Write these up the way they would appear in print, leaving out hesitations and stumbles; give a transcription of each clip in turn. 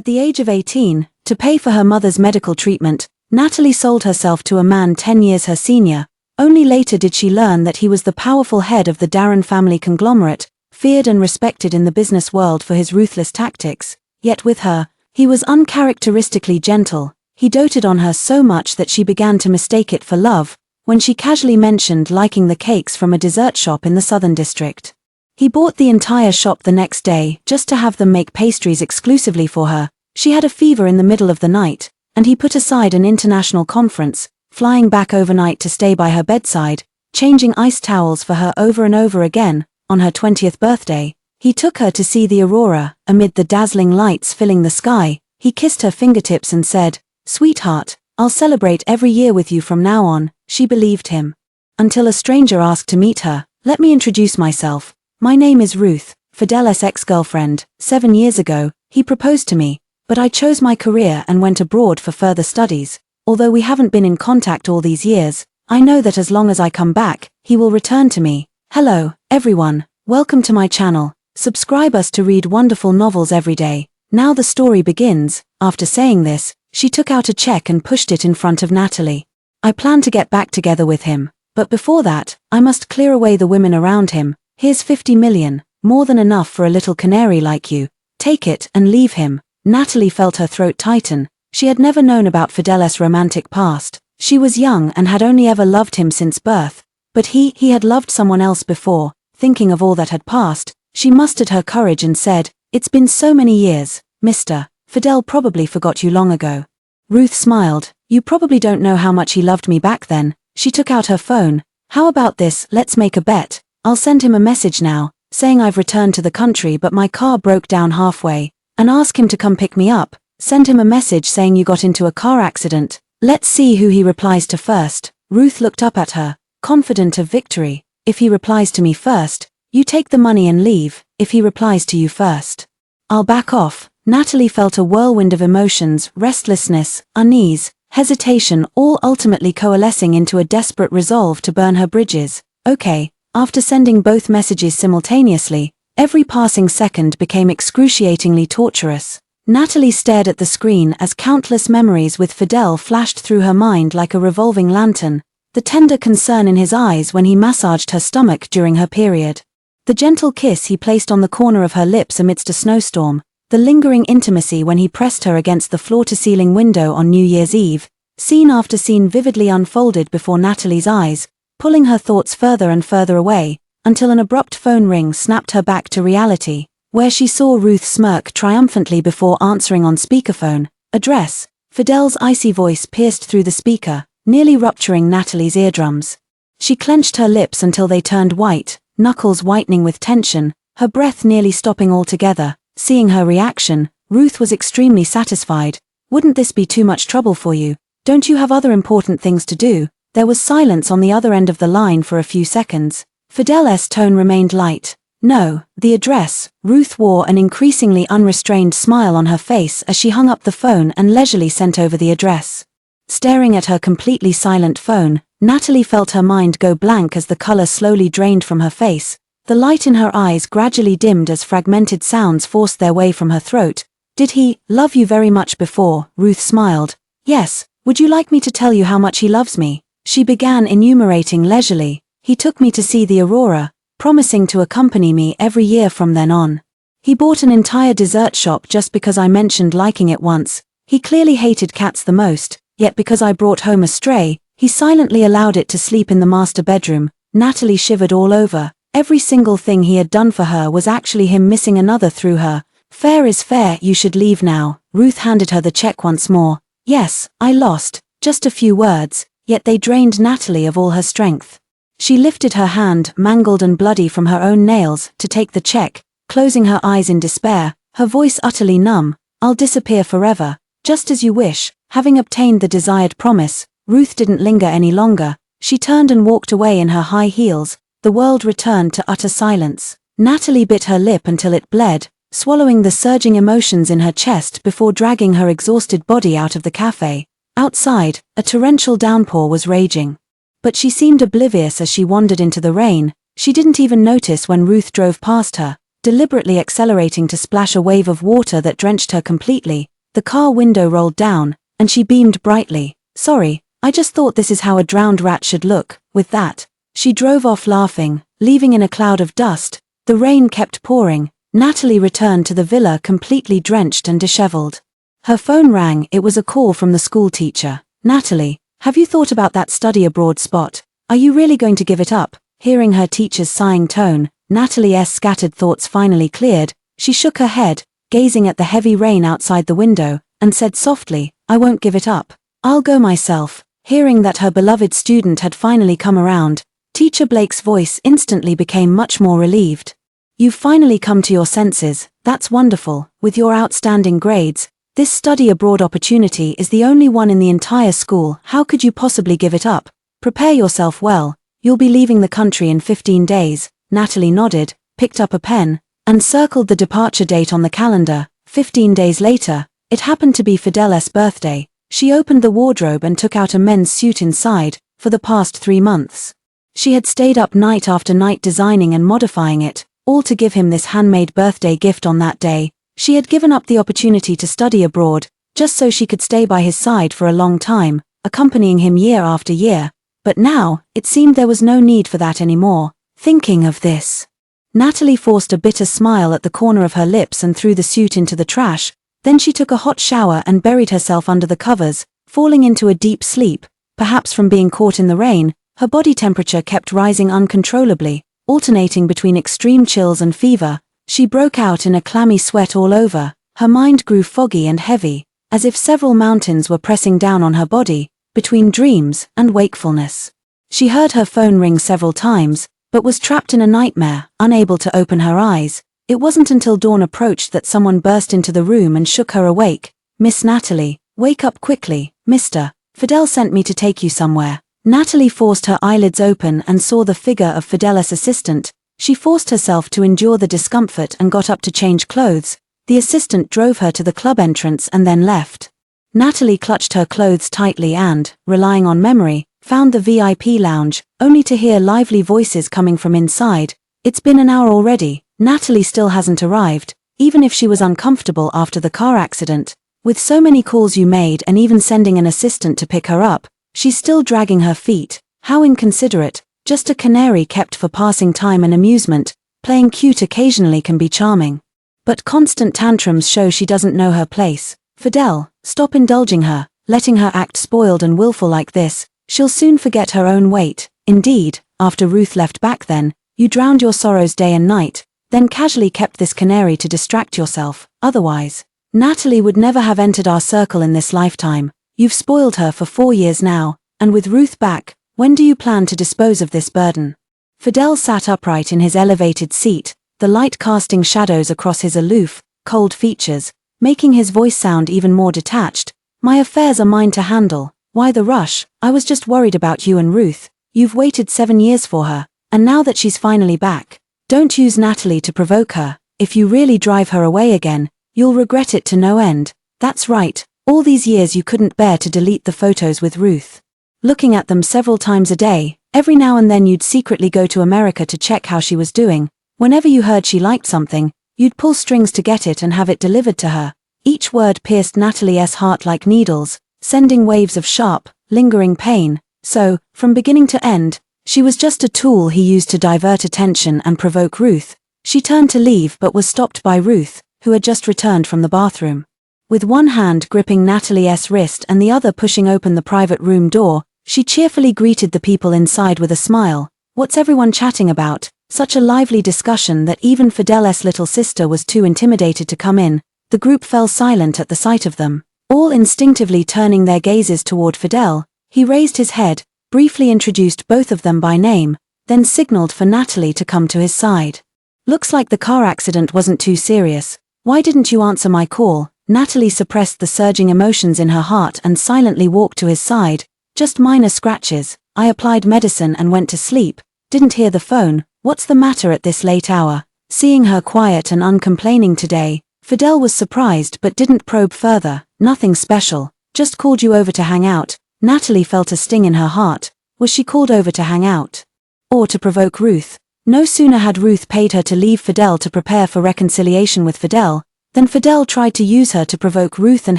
At the age of 18, to pay for her mother's medical treatment, Natalie sold herself to a man 10 years her senior. Only later did she learn that he was the powerful head of the Darren family conglomerate, feared and respected in the business world for his ruthless tactics. Yet with her, he was uncharacteristically gentle. He doted on her so much that she began to mistake it for love, when she casually mentioned liking the cakes from a dessert shop in the Southern District. He bought the entire shop the next day, just to have them make pastries exclusively for her. She had a fever in the middle of the night, and he put aside an international conference, flying back overnight to stay by her bedside, changing ice towels for her over and over again. On her 20th birthday, he took her to see the aurora. Amid the dazzling lights filling the sky, he kissed her fingertips and said, "Sweetheart, I'll celebrate every year with you from now on." She believed him. Until a stranger asked to meet her. "Let me introduce myself. My name is Ruth, Fidel's ex-girlfriend. 7 years ago, he proposed to me, but I chose my career and went abroad for further studies. Although we haven't been in contact all these years, I know that as long as I come back, he will return to me. Hello, everyone. Welcome to my channel. Subscribe us to read wonderful novels every day. Now the story begins." After saying this, she took out a check and pushed it in front of Natalie. "I plan to get back together with him, but before that, I must clear away the women around him. Here's 50 million, more than enough for a little canary like you. Take it and leave him." Natalie felt her throat tighten. She had never known about Fidel's romantic past. She was young and had only ever loved him since birth. But he had loved someone else before. Thinking of all that had passed, she mustered her courage and said, "It's been so many years, Mr. Fidel probably forgot you long ago." Ruth smiled. "You probably don't know how much he loved me back then." She took out her phone. "How about this, let's make a bet. I'll send him a message now, saying I've returned to the country but my car broke down halfway, and ask him to come pick me up. Send him a message saying you got into a car accident. Let's see who he replies to first." Ruth looked up at her, confident of victory. "If he replies to me first, you take the money and leave. If he replies to you first, I'll back off." Natalie felt a whirlwind of emotions, restlessness, unease, hesitation, all ultimately coalescing into a desperate resolve to burn her bridges. Okay. After sending both messages simultaneously, every passing second became excruciatingly torturous. Natalie stared at the screen as countless memories with Fidel flashed through her mind like a revolving lantern. The tender concern in his eyes when he massaged her stomach during her period. The gentle kiss he placed on the corner of her lips amidst a snowstorm. The lingering intimacy when he pressed her against the floor-to-ceiling window on New Year's Eve. Scene after scene vividly unfolded before Natalie's eyes, pulling her thoughts further and further away, until an abrupt phone ring snapped her back to reality, where she saw Ruth smirk triumphantly before answering on speakerphone. "Address." Fidel's icy voice pierced through the speaker, nearly rupturing Natalie's eardrums. She clenched her lips until they turned white, knuckles whitening with tension, her breath nearly stopping altogether. Seeing her reaction, Ruth was extremely satisfied. "Wouldn't this be too much trouble for you? Don't you have other important things to do?" There was silence on the other end of the line for a few seconds. Fidel's tone remained light. "No." The address. Ruth wore an increasingly unrestrained smile on her face as she hung up the phone and leisurely sent over the address. Staring at her completely silent phone, Natalie felt her mind go blank as the color slowly drained from her face. The light in her eyes gradually dimmed as fragmented sounds forced their way from her throat. "Did he love you very much before?" Ruth smiled. "Yes. Would you like me to tell you how much he loves me?" She began enumerating leisurely. "He took me to see the aurora, promising to accompany me every year from then on. He bought an entire dessert shop just because I mentioned liking it once. He clearly hated cats the most, yet because I brought home a stray, he silently allowed it to sleep in the master bedroom." Natalie shivered all over. Every single thing he had done for her was actually him missing another through her. "Fair is fair, you should leave now." Ruth handed her the check once more. "Yes, I lost." Just a few words, yet they drained Natalie of all her strength. She lifted her hand, mangled and bloody from her own nails, to take the check, closing her eyes in despair, her voice utterly numb. "I'll disappear forever, just as you wish." Having obtained the desired promise, Ruth didn't linger any longer. She turned and walked away in her high heels. The world returned to utter silence. Natalie bit her lip until it bled, swallowing the surging emotions in her chest before dragging her exhausted body out of the cafe. Outside, a torrential downpour was raging. But she seemed oblivious as she wandered into the rain. She didn't even notice when Ruth drove past her, deliberately accelerating to splash a wave of water that drenched her completely. The car window rolled down, and she beamed brightly. "Sorry, I just thought this is how a drowned rat should look." With that, she drove off laughing, leaving in a cloud of dust. The rain kept pouring. Natalie returned to the villa completely drenched and disheveled. Her phone rang. It was a call from the school teacher. "Natalie, have you thought about that study abroad spot? Are you really going to give it up?" Hearing her teacher's sighing tone, Natalie's scattered thoughts finally cleared. She shook her head, gazing at the heavy rain outside the window, and said softly, "I won't give it up. I'll go myself." Hearing that her beloved student had finally come around, Teacher Blake's voice instantly became much more relieved. "You've finally come to your senses. That's wonderful. With your outstanding grades, this study abroad opportunity is the only one in the entire school. How could you possibly give it up? Prepare yourself well. You'll be leaving the country in 15 days. Natalie nodded, picked up a pen, and circled the departure date on the calendar. 15 days later, it happened to be Fidel's birthday. She opened the wardrobe and took out a men's suit inside. For the past 3 months, she had stayed up night after night designing and modifying it, all to give him this handmade birthday gift on that day. She had given up the opportunity to study abroad, just so she could stay by his side for a long time, accompanying him year after year. But now, it seemed there was no need for that anymore. Thinking of this, Natalie forced a bitter smile at the corner of her lips and threw the suit into the trash. Then she took a hot shower and buried herself under the covers, falling into a deep sleep. Perhaps from being caught in the rain, her body temperature kept rising uncontrollably, alternating between extreme chills and fever. She broke out in a clammy sweat all over. Her mind grew foggy and heavy, as if several mountains were pressing down on her body, between dreams and wakefulness. She heard her phone ring several times, but was trapped in a nightmare, unable to open her eyes. It wasn't until dawn approached that someone burst into the room and shook her awake. "Miss Natalie, wake up quickly, Mr. Fidel sent me to take you somewhere." Natalie forced her eyelids open and saw the figure of Fidel's assistant. She forced herself to endure the discomfort and got up to change clothes. The assistant drove her to the club entrance and then left. Natalie clutched her clothes tightly and, relying on memory, found the VIP lounge, only to hear lively voices coming from inside. "It's been an hour already. Natalie still hasn't arrived." Even if she was uncomfortable after the car accident, with so many calls you made and even sending an assistant to pick her up, she's still dragging her feet. How inconsiderate. Just a canary kept for passing time and amusement. Playing cute occasionally can be charming, but constant tantrums show she doesn't know her place. "Fidel, stop indulging her, letting her act spoiled and willful like this. She'll soon forget her own weight." Indeed, after Ruth left back then, you drowned your sorrows day and night, then casually kept this canary to distract yourself. Otherwise, Natalie would never have entered our circle in this lifetime. You've spoiled her for 4 years now, and with Ruth back, when do you plan to dispose of this burden? Fidel sat upright in his elevated seat, the light casting shadows across his aloof, cold features, making his voice sound even more detached. "My affairs are mine to handle. Why the rush? I was just worried about you and Ruth. You've waited 7 years for her, and now that she's finally back, don't use Natalie to provoke her. If you really drive her away again, you'll regret it to no end." "That's right. All these years you couldn't bear to delete the photos with Ruth. Looking at them several times a day, every now and then you'd secretly go to America to check how she was doing. Whenever you heard she liked something, you'd pull strings to get it and have it delivered to her." Each word pierced Natalie's heart like needles, sending waves of sharp, lingering pain. So, from beginning to end, she was just a tool he used to divert attention and provoke Ruth. She turned to leave but was stopped by Ruth, who had just returned from the bathroom. With one hand gripping Natalie's wrist and the other pushing open the private room door, she cheerfully greeted the people inside with a smile. "What's everyone chatting about?" Such a lively discussion that even Fidel's little sister was too intimidated to come in. The group fell silent at the sight of them, all instinctively turning their gazes toward Fidel. He raised his head, briefly introduced both of them by name, then signaled for Natalie to come to his side. "Looks like the car accident wasn't too serious. Why didn't you answer my call?" Natalie suppressed the surging emotions in her heart and silently walked to his side. "Just minor scratches. I applied medicine and went to sleep. Didn't hear the phone. What's the matter at this late hour?" Seeing her quiet and uncomplaining today, Fidel was surprised but didn't probe further. "Nothing special. Just called you over to hang out." Natalie felt a sting in her heart. Was she called over to hang out? Or to provoke Ruth? No sooner had Ruth paid her to leave Fidel to prepare for reconciliation with Fidel, than Fidel tried to use her to provoke Ruth and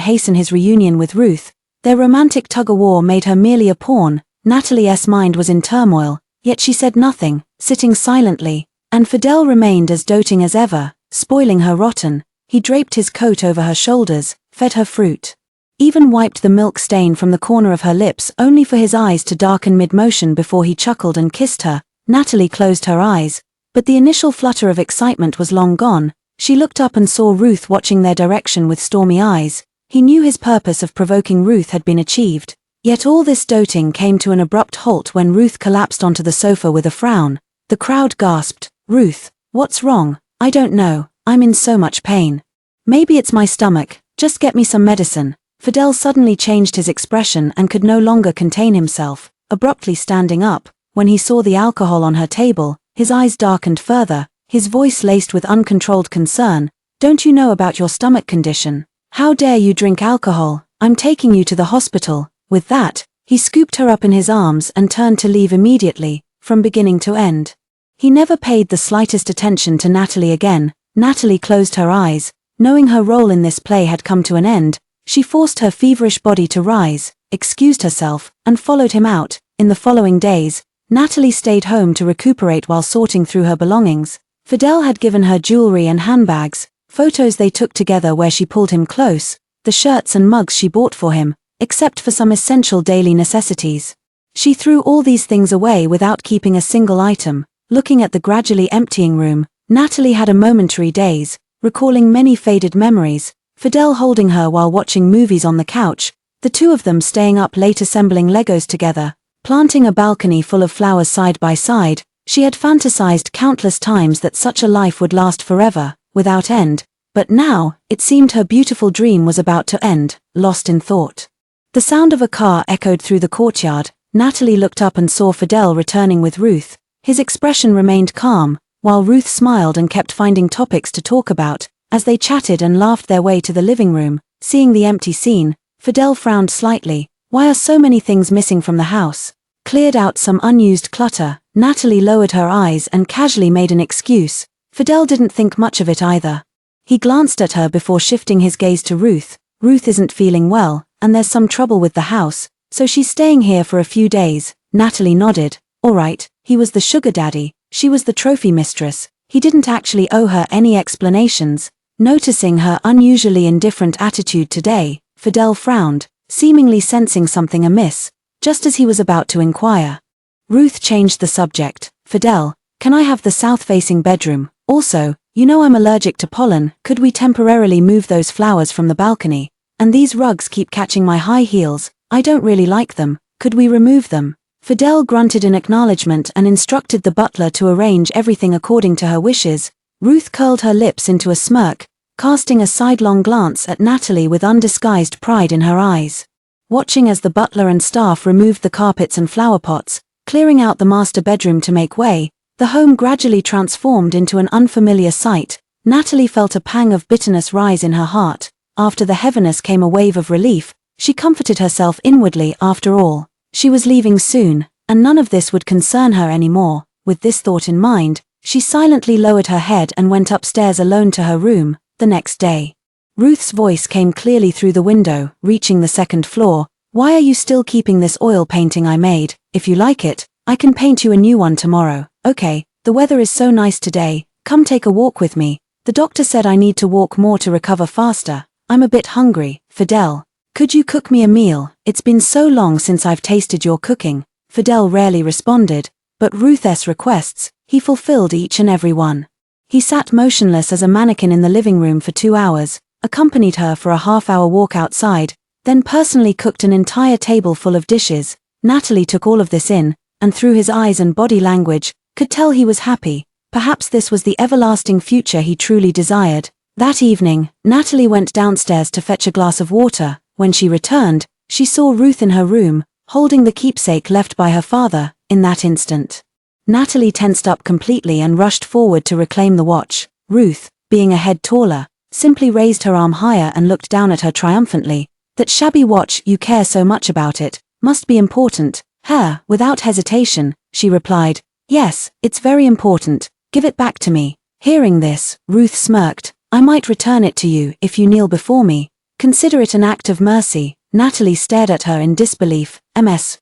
hasten his reunion with Ruth. Their romantic tug-of-war made her merely a pawn. Natalie's mind was in turmoil, yet she said nothing, sitting silently, and Fidel remained as doting as ever, spoiling her rotten. He draped his coat over her shoulders, fed her fruit, even wiped the milk stain from the corner of her lips only for his eyes to darken mid-motion before he chuckled and kissed her. Natalie closed her eyes, but the initial flutter of excitement was long gone. She looked up and saw Ruth watching their direction with stormy eyes. He knew his purpose of provoking Ruth had been achieved. Yet all this doting came to an abrupt halt when Ruth collapsed onto the sofa with a frown. The crowd gasped, "Ruth, what's wrong?" "I don't know, I'm in so much pain." "Maybe it's my stomach, just get me some medicine." Fidel suddenly changed his expression and could no longer contain himself, abruptly standing up. When he saw the alcohol on her table, his eyes darkened further, his voice laced with uncontrolled concern. "Don't you know about your stomach condition? How dare you drink alcohol? I'm taking you to the hospital." With that, he scooped her up in his arms and turned to leave immediately, from beginning to end. He never paid the slightest attention to Natalie again. Natalie closed her eyes, knowing her role in this play had come to an end. She forced her feverish body to rise, excused herself, and followed him out. In the following days, Natalie stayed home to recuperate while sorting through her belongings. Fidel had given her jewelry and handbags, photos they took together where she pulled him close, the shirts and mugs she bought for him, except for some essential daily necessities. She threw all these things away without keeping a single item. Looking at the gradually emptying room, Natalie had a momentary daze, recalling many faded memories. Fidel holding her while watching movies on the couch, the two of them staying up late assembling Legos together, planting a balcony full of flowers side by side. She had fantasized countless times that such a life would last forever, without end, but now, it seemed her beautiful dream was about to end. Lost in thought, the sound of a car echoed through the courtyard. Natalie looked up and saw Fidel returning with Ruth. His expression remained calm, while Ruth smiled and kept finding topics to talk about. As they chatted and laughed their way to the living room, seeing the empty scene, Fidel frowned slightly. Why are so many things missing from the house? Cleared out some unused clutter. Natalie lowered her eyes and casually made an excuse. Fidel didn't think much of it either. He glanced at her before shifting his gaze to Ruth. Ruth isn't feeling well, and there's some trouble with the house, so she's staying here for a few days. Natalie nodded. All right, he was the sugar daddy, she was the trophy mistress. He didn't actually owe her any explanations. Noticing her unusually indifferent attitude today, Fidel frowned, seemingly sensing something amiss, just as he was about to inquire. Ruth changed the subject. "Fidel, can I have the south-facing bedroom? Also, you know I'm allergic to pollen. Could we temporarily move those flowers from the balcony? And these rugs keep catching my high heels. I don't really like them. Could we remove them?" Fidel grunted in acknowledgement and instructed the butler to arrange everything according to her wishes. Ruth curled her lips into a smirk, casting a sidelong glance at Natalie with undisguised pride in her eyes. Watching as the butler and staff removed the carpets and flower pots, clearing out the master bedroom to make way, the home gradually transformed into an unfamiliar sight. Natalie felt a pang of bitterness rise in her heart. After the heaviness came a wave of relief. She comforted herself inwardly. After all, she was leaving soon, and none of this would concern her anymore. With this thought in mind, she silently lowered her head and went upstairs alone to her room. The next day, Ruth's voice came clearly through the window. Reaching the second floor, "Why are you still keeping this oil painting I made? If you like it, I can paint you a new one tomorrow." "Okay, the weather is so nice today, come take a walk with me. The doctor said I need to walk more to recover faster. I'm a bit hungry." "Fidel, could you cook me a meal? It's been so long since I've tasted your cooking." Fidel rarely responded, but Ruth's requests, he fulfilled each and every one. He sat motionless as a mannequin in the living room for 2 hours, accompanied her for a half-hour walk outside, then personally cooked an entire table full of dishes. Natalie took all of this in, and through his eyes and body language, could tell he was happy. Perhaps this was the everlasting future he truly desired. That evening, Natalie went downstairs to fetch a glass of water. When she returned, she saw Ruth in her room, holding the keepsake left by her father. In that instant, Natalie tensed up completely and rushed forward to reclaim the watch. Ruth, being a head taller, simply raised her arm higher and looked down at her triumphantly. "That shabby watch, you care so much about it, must be important." "Her," without hesitation, she replied, Yes, it's very important. Give it back to me. Hearing this, Ruth smirked. I might return it to you if you kneel before me. Consider it an act of mercy. Natalie stared at her in disbelief.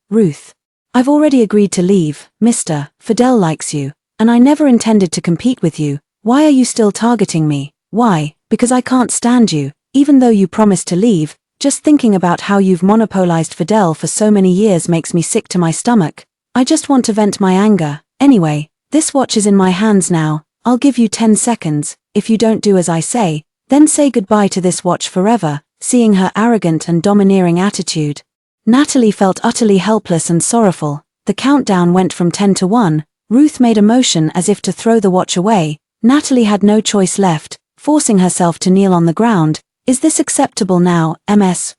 Ruth. I've already agreed to leave, Mr. Fidel likes you, and I never intended to compete with you. Why are you still targeting me? Why? Because I can't stand you, even though you promised to leave. Just thinking about how you've monopolized Fidel for so many years makes me sick to my stomach. I just want to vent my anger. Anyway, this watch is in my hands now. I'll give you 10 seconds. If you don't do as I say, then say goodbye to this watch forever. Seeing her arrogant and domineering attitude, Natalie felt utterly helpless and sorrowful. The countdown went from 10 to 1. Ruth made a motion as if to throw the watch away. Natalie had no choice left, forcing herself to kneel on the ground. Is this acceptable now,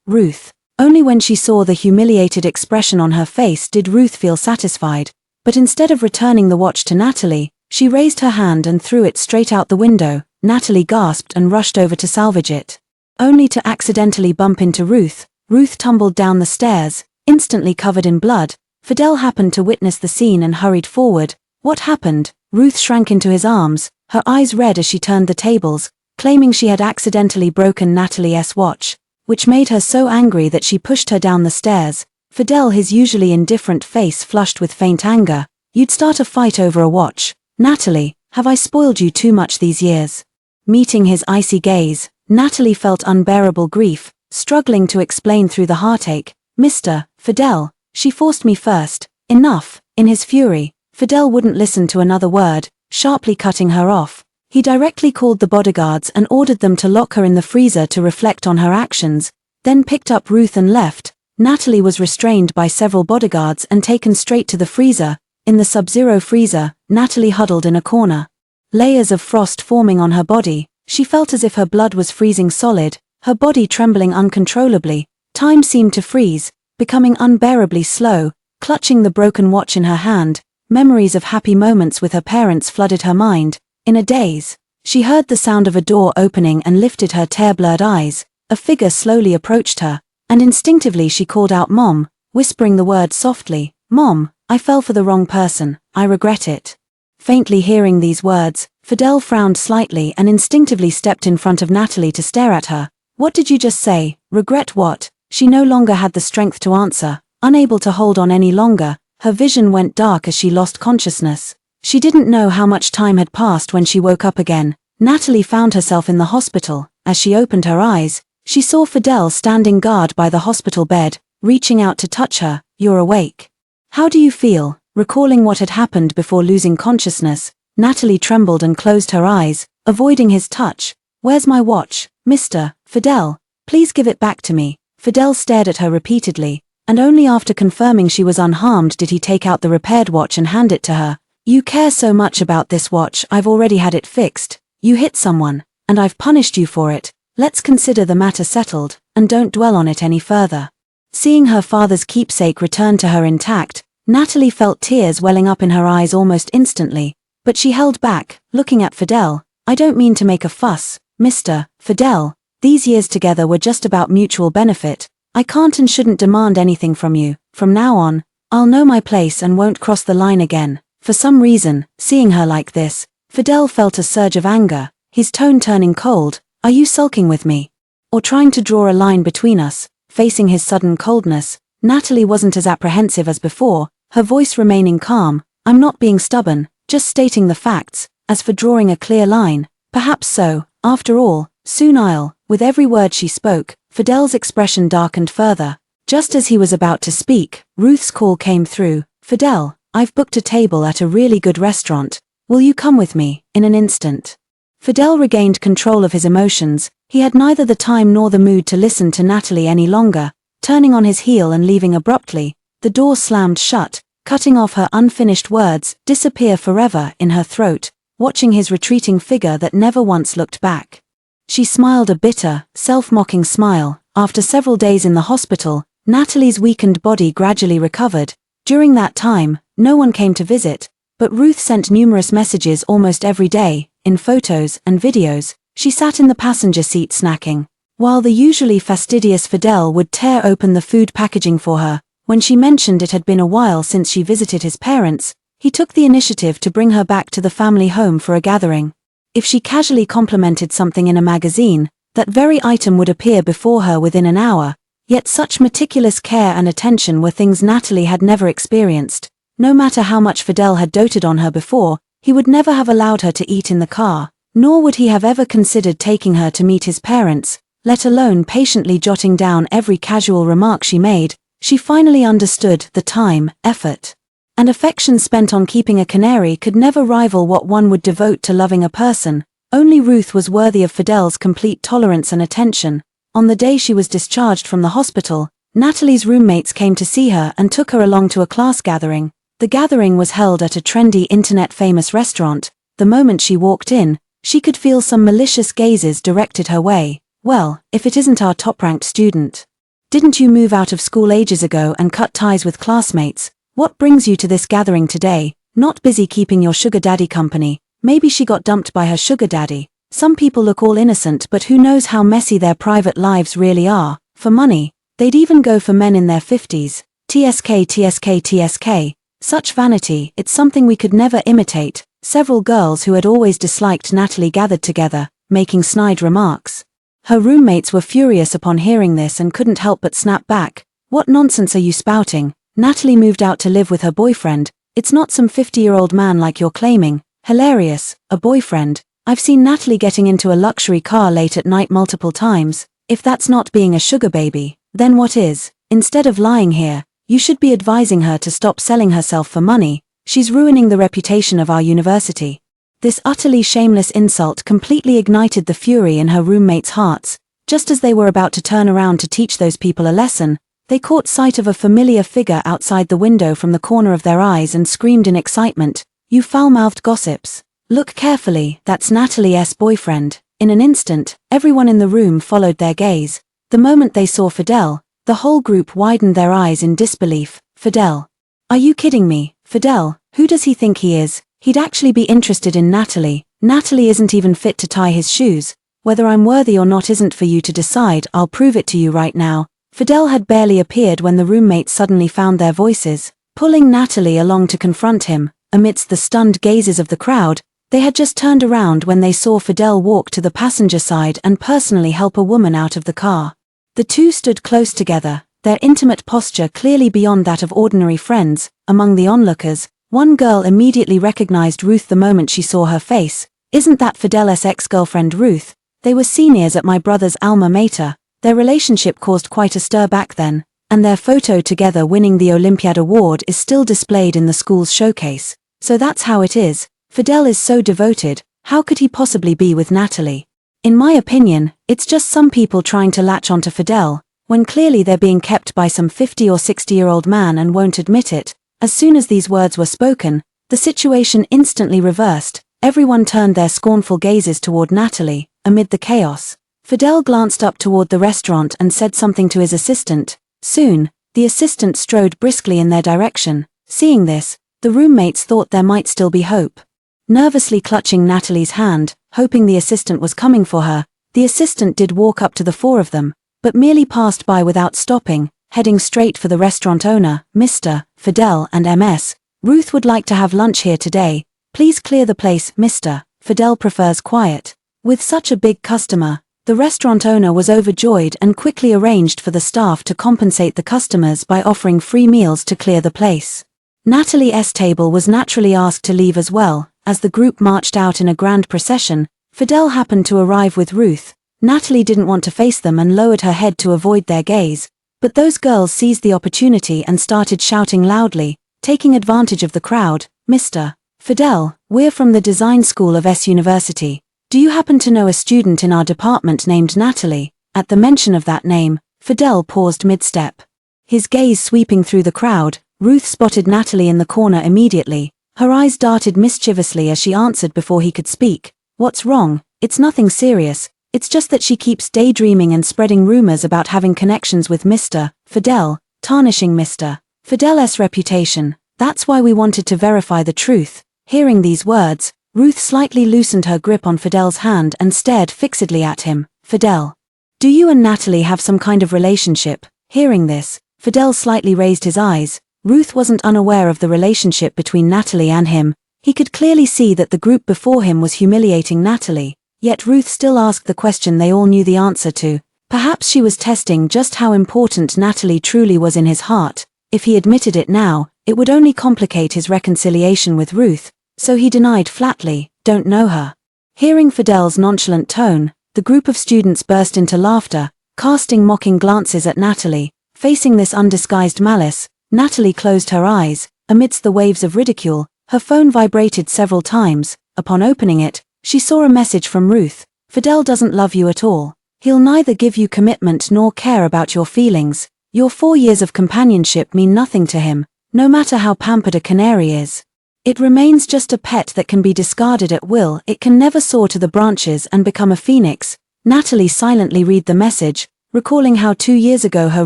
Ruth? Only when she saw the humiliated expression on her face did Ruth feel satisfied. But instead of returning the watch to Natalie, she raised her hand and threw it straight out the window. Natalie gasped and rushed over to salvage it, only to accidentally bump into Ruth. Ruth tumbled down the stairs, instantly covered in blood. Fidel happened to witness the scene and hurried forward. What happened? Ruth shrank into his arms, her eyes red as she turned the tables, claiming she had accidentally broken Natalie's watch, which made her so angry that she pushed her down the stairs. Fidel, his usually indifferent face flushed with faint anger. You'd start a fight over a watch. Natalie, have I spoiled you too much these years? Meeting his icy gaze, Natalie felt unbearable grief, struggling to explain through the heartache. Mr. Fidel, she forced me first. Enough. In his fury, Fidel wouldn't listen to another word, sharply cutting her off. He directly called the bodyguards and ordered them to lock her in the freezer to reflect on her actions, then picked up Ruth and left. Natalie was restrained by several bodyguards and taken straight to the freezer. In the sub-zero freezer, Natalie huddled in a corner, layers of frost forming on her body. She felt as if her blood was freezing solid, her body trembling uncontrollably. Time seemed to freeze, becoming unbearably slow. Clutching the broken watch in her hand, memories of happy moments with her parents flooded her mind. In a daze, she heard the sound of a door opening and lifted her tear-blurred eyes. A figure slowly approached her, and instinctively she called out Mom, whispering the word softly. Mom, I fell for the wrong person, I regret it. Faintly hearing these words, Fidel frowned slightly and instinctively stepped in front of Natalie to stare at her. What did you just say? Regret what? She no longer had the strength to answer. Unable to hold on any longer, her vision went dark as she lost consciousness. She didn't know how much time had passed when she woke up again. Natalie found herself in the hospital. As she opened her eyes, she saw Fidel standing guard by the hospital bed, reaching out to touch her. You're awake. How do you feel? Recalling what had happened before losing consciousness, Natalie trembled and closed her eyes, avoiding his touch. Where's my watch, Mr. Fidel? Please give it back to me. Fidel stared at her repeatedly, and only after confirming she was unharmed did he take out the repaired watch and hand it to her. You care so much about this watch, I've already had it fixed. You hit someone, and I've punished you for it. Let's consider the matter settled, and don't dwell on it any further. Seeing her father's keepsake return to her intact, Natalie felt tears welling up in her eyes almost instantly, but she held back, looking at Fidel. I don't mean to make a fuss, Mr. Fidel. These years together were just about mutual benefit. I can't and shouldn't demand anything from you. From now on, I'll know my place and won't cross the line again. For some reason, seeing her like this, Fidel felt a surge of anger, his tone turning cold. Are you sulking with me? Or trying to draw a line between us? Facing his sudden coldness, Natalie wasn't as apprehensive as before, her voice remaining calm. I'm not being stubborn, just stating the facts. As for drawing a clear line, perhaps so. After all, soon I'll. With every word she spoke, Fidel's expression darkened further. Just as he was about to speak, Ruth's call came through. Fidel, I've booked a table at a really good restaurant. Will you come with me? In an instant. Fidel regained control of his emotions. He had neither the time nor the mood to listen to Natalie any longer. Turning on his heel and leaving abruptly, the door slammed shut, cutting off her unfinished words, disappear forever in her throat, watching his retreating figure that never once looked back. She smiled a bitter, self-mocking smile. After several days in the hospital, Natalie's weakened body gradually recovered. During that time, no one came to visit, but Ruth sent numerous messages almost every day, in photos and videos. She sat in the passenger seat snacking, while the usually fastidious Fidel would tear open the food packaging for her. When she mentioned it had been a while since she visited his parents, he took the initiative to bring her back to the family home for a gathering. If she casually complimented something in a magazine, that very item would appear before her within an hour, yet such meticulous care and attention were things Natalie had never experienced. No matter how much Fidel had doted on her before, he would never have allowed her to eat in the car, nor would he have ever considered taking her to meet his parents, let alone patiently jotting down every casual remark she made. She finally understood the time, effort, and affection spent on keeping a canary could never rival what one would devote to loving a person. Only Ruth was worthy of Fidel's complete tolerance and attention. On the day she was discharged from the hospital, Natalie's roommates came to see her and took her along to a class gathering. The gathering was held at a trendy internet-famous restaurant. The moment she walked in, she could feel some malicious gazes directed her way. Well, if it isn't our top-ranked student. Didn't you move out of school ages ago and cut ties with classmates? What brings you to this gathering today? Not busy keeping your sugar daddy company. Maybe she got dumped by her sugar daddy. Some people look all innocent, but who knows how messy their private lives really are. For money, they'd even go for men in their 50s. TSK, TSK, TSK. Such vanity, it's something we could never imitate. Several girls who had always disliked Natalie gathered together, making snide remarks. Her roommates were furious upon hearing this and couldn't help but snap back. What nonsense are you spouting? Natalie moved out to live with her boyfriend. It's not some 50-year-old man like you're claiming. Hilarious, a boyfriend. I've seen Natalie getting into a luxury car late at night multiple times. If that's not being a sugar baby, then what is? Instead of lying here, you should be advising her to stop selling herself for money. She's ruining the reputation of our university. This utterly shameless insult completely ignited the fury in her roommates' hearts. Just as they were about to turn around to teach those people a lesson, they caught sight of a familiar figure outside the window from the corner of their eyes and screamed in excitement, "You foul-mouthed gossips! Look carefully, that's Natalie's boyfriend." In an instant, everyone in the room followed their gaze. The moment they saw Fidel, the whole group widened their eyes in disbelief. Fidel? Are you kidding me? Fidel? Who does he think he is? He'd actually be interested in Natalie. Natalie isn't even fit to tie his shoes. Whether I'm worthy or not isn't for you to decide, I'll prove it to you right now. Fidel had barely appeared when the roommates suddenly found their voices, pulling Natalie along to confront him. Amidst the stunned gazes of the crowd, they had just turned around when they saw Fidel walk to the passenger side and personally help a woman out of the car. The two stood close together, their intimate posture clearly beyond that of ordinary friends. Among the onlookers, one girl immediately recognized Ruth the moment she saw her face. Isn't that Fidel's ex-girlfriend Ruth? They were seniors at my brother's alma mater. Their relationship caused quite a stir back then, and their photo together winning the Olympiad award is still displayed in the school's showcase. So that's how it is. Fidel is so devoted, how could he possibly be with Natalie? In my opinion, it's just some people trying to latch onto Fidel, when clearly they're being kept by some 50 or 60-year-old man and won't admit it. As soon as these words were spoken, the situation instantly reversed. Everyone turned their scornful gazes toward Natalie. Amid the chaos, Fidel glanced up toward the restaurant and said something to his assistant. Soon, the assistant strode briskly in their direction. Seeing this, the roommates thought there might still be hope. Nervously clutching Natalie's hand, hoping the assistant was coming for her, the assistant did walk up to the four of them, but merely passed by without stopping, heading straight for the restaurant owner, Mr. Fidel and Ms. Ruth would like to have lunch here today. Please clear the place, Mr. Fidel prefers quiet. With such a big customer, the restaurant owner was overjoyed and quickly arranged for the staff to compensate the customers by offering free meals to clear the place. Natalie's table was naturally asked to leave as well. As the group marched out in a grand procession, Fidel happened to arrive with Ruth. Natalie didn't want to face them and lowered her head to avoid their gaze, but those girls seized the opportunity and started shouting loudly, taking advantage of the crowd. "Mr. Fidel, we're from the design school of S University. Do you happen to know a student in our department named Natalie?" At the mention of that name, Fidel paused mid-step. His gaze sweeping through the crowd, Ruth spotted Natalie in the corner immediately. Her eyes darted mischievously as she answered before he could speak. "What's wrong? It's nothing serious. It's just that she keeps daydreaming and spreading rumors about having connections with Mr. Fidel, tarnishing Mr. Fidel's reputation. That's why we wanted to verify the truth." Hearing these words, Ruth slightly loosened her grip on Fidel's hand and stared fixedly at him. "Fidel, do you and Natalie have some kind of relationship?" Hearing this, Fidel slightly raised his eyes. Ruth wasn't unaware of the relationship between Natalie and him. He could clearly see that the group before him was humiliating Natalie, yet Ruth still asked the question they all knew the answer to. Perhaps she was testing just how important Natalie truly was in his heart. If he admitted it now, it would only complicate his reconciliation with Ruth, so he denied flatly, "Don't know her." Hearing Fidel's nonchalant tone, the group of students burst into laughter, casting mocking glances at Natalie. Facing this undisguised malice, Natalie closed her eyes. Amidst the waves of ridicule, her phone vibrated several times. Upon opening it, she saw a message from Ruth. "Fidel doesn't love you at all. He'll neither give you commitment nor care about your feelings. Your 4 years of companionship mean nothing to him, no matter how pampered a canary is. It remains just a pet that can be discarded at will. It can never soar to the branches and become a phoenix." Natalie silently read the message, recalling how 2 years ago her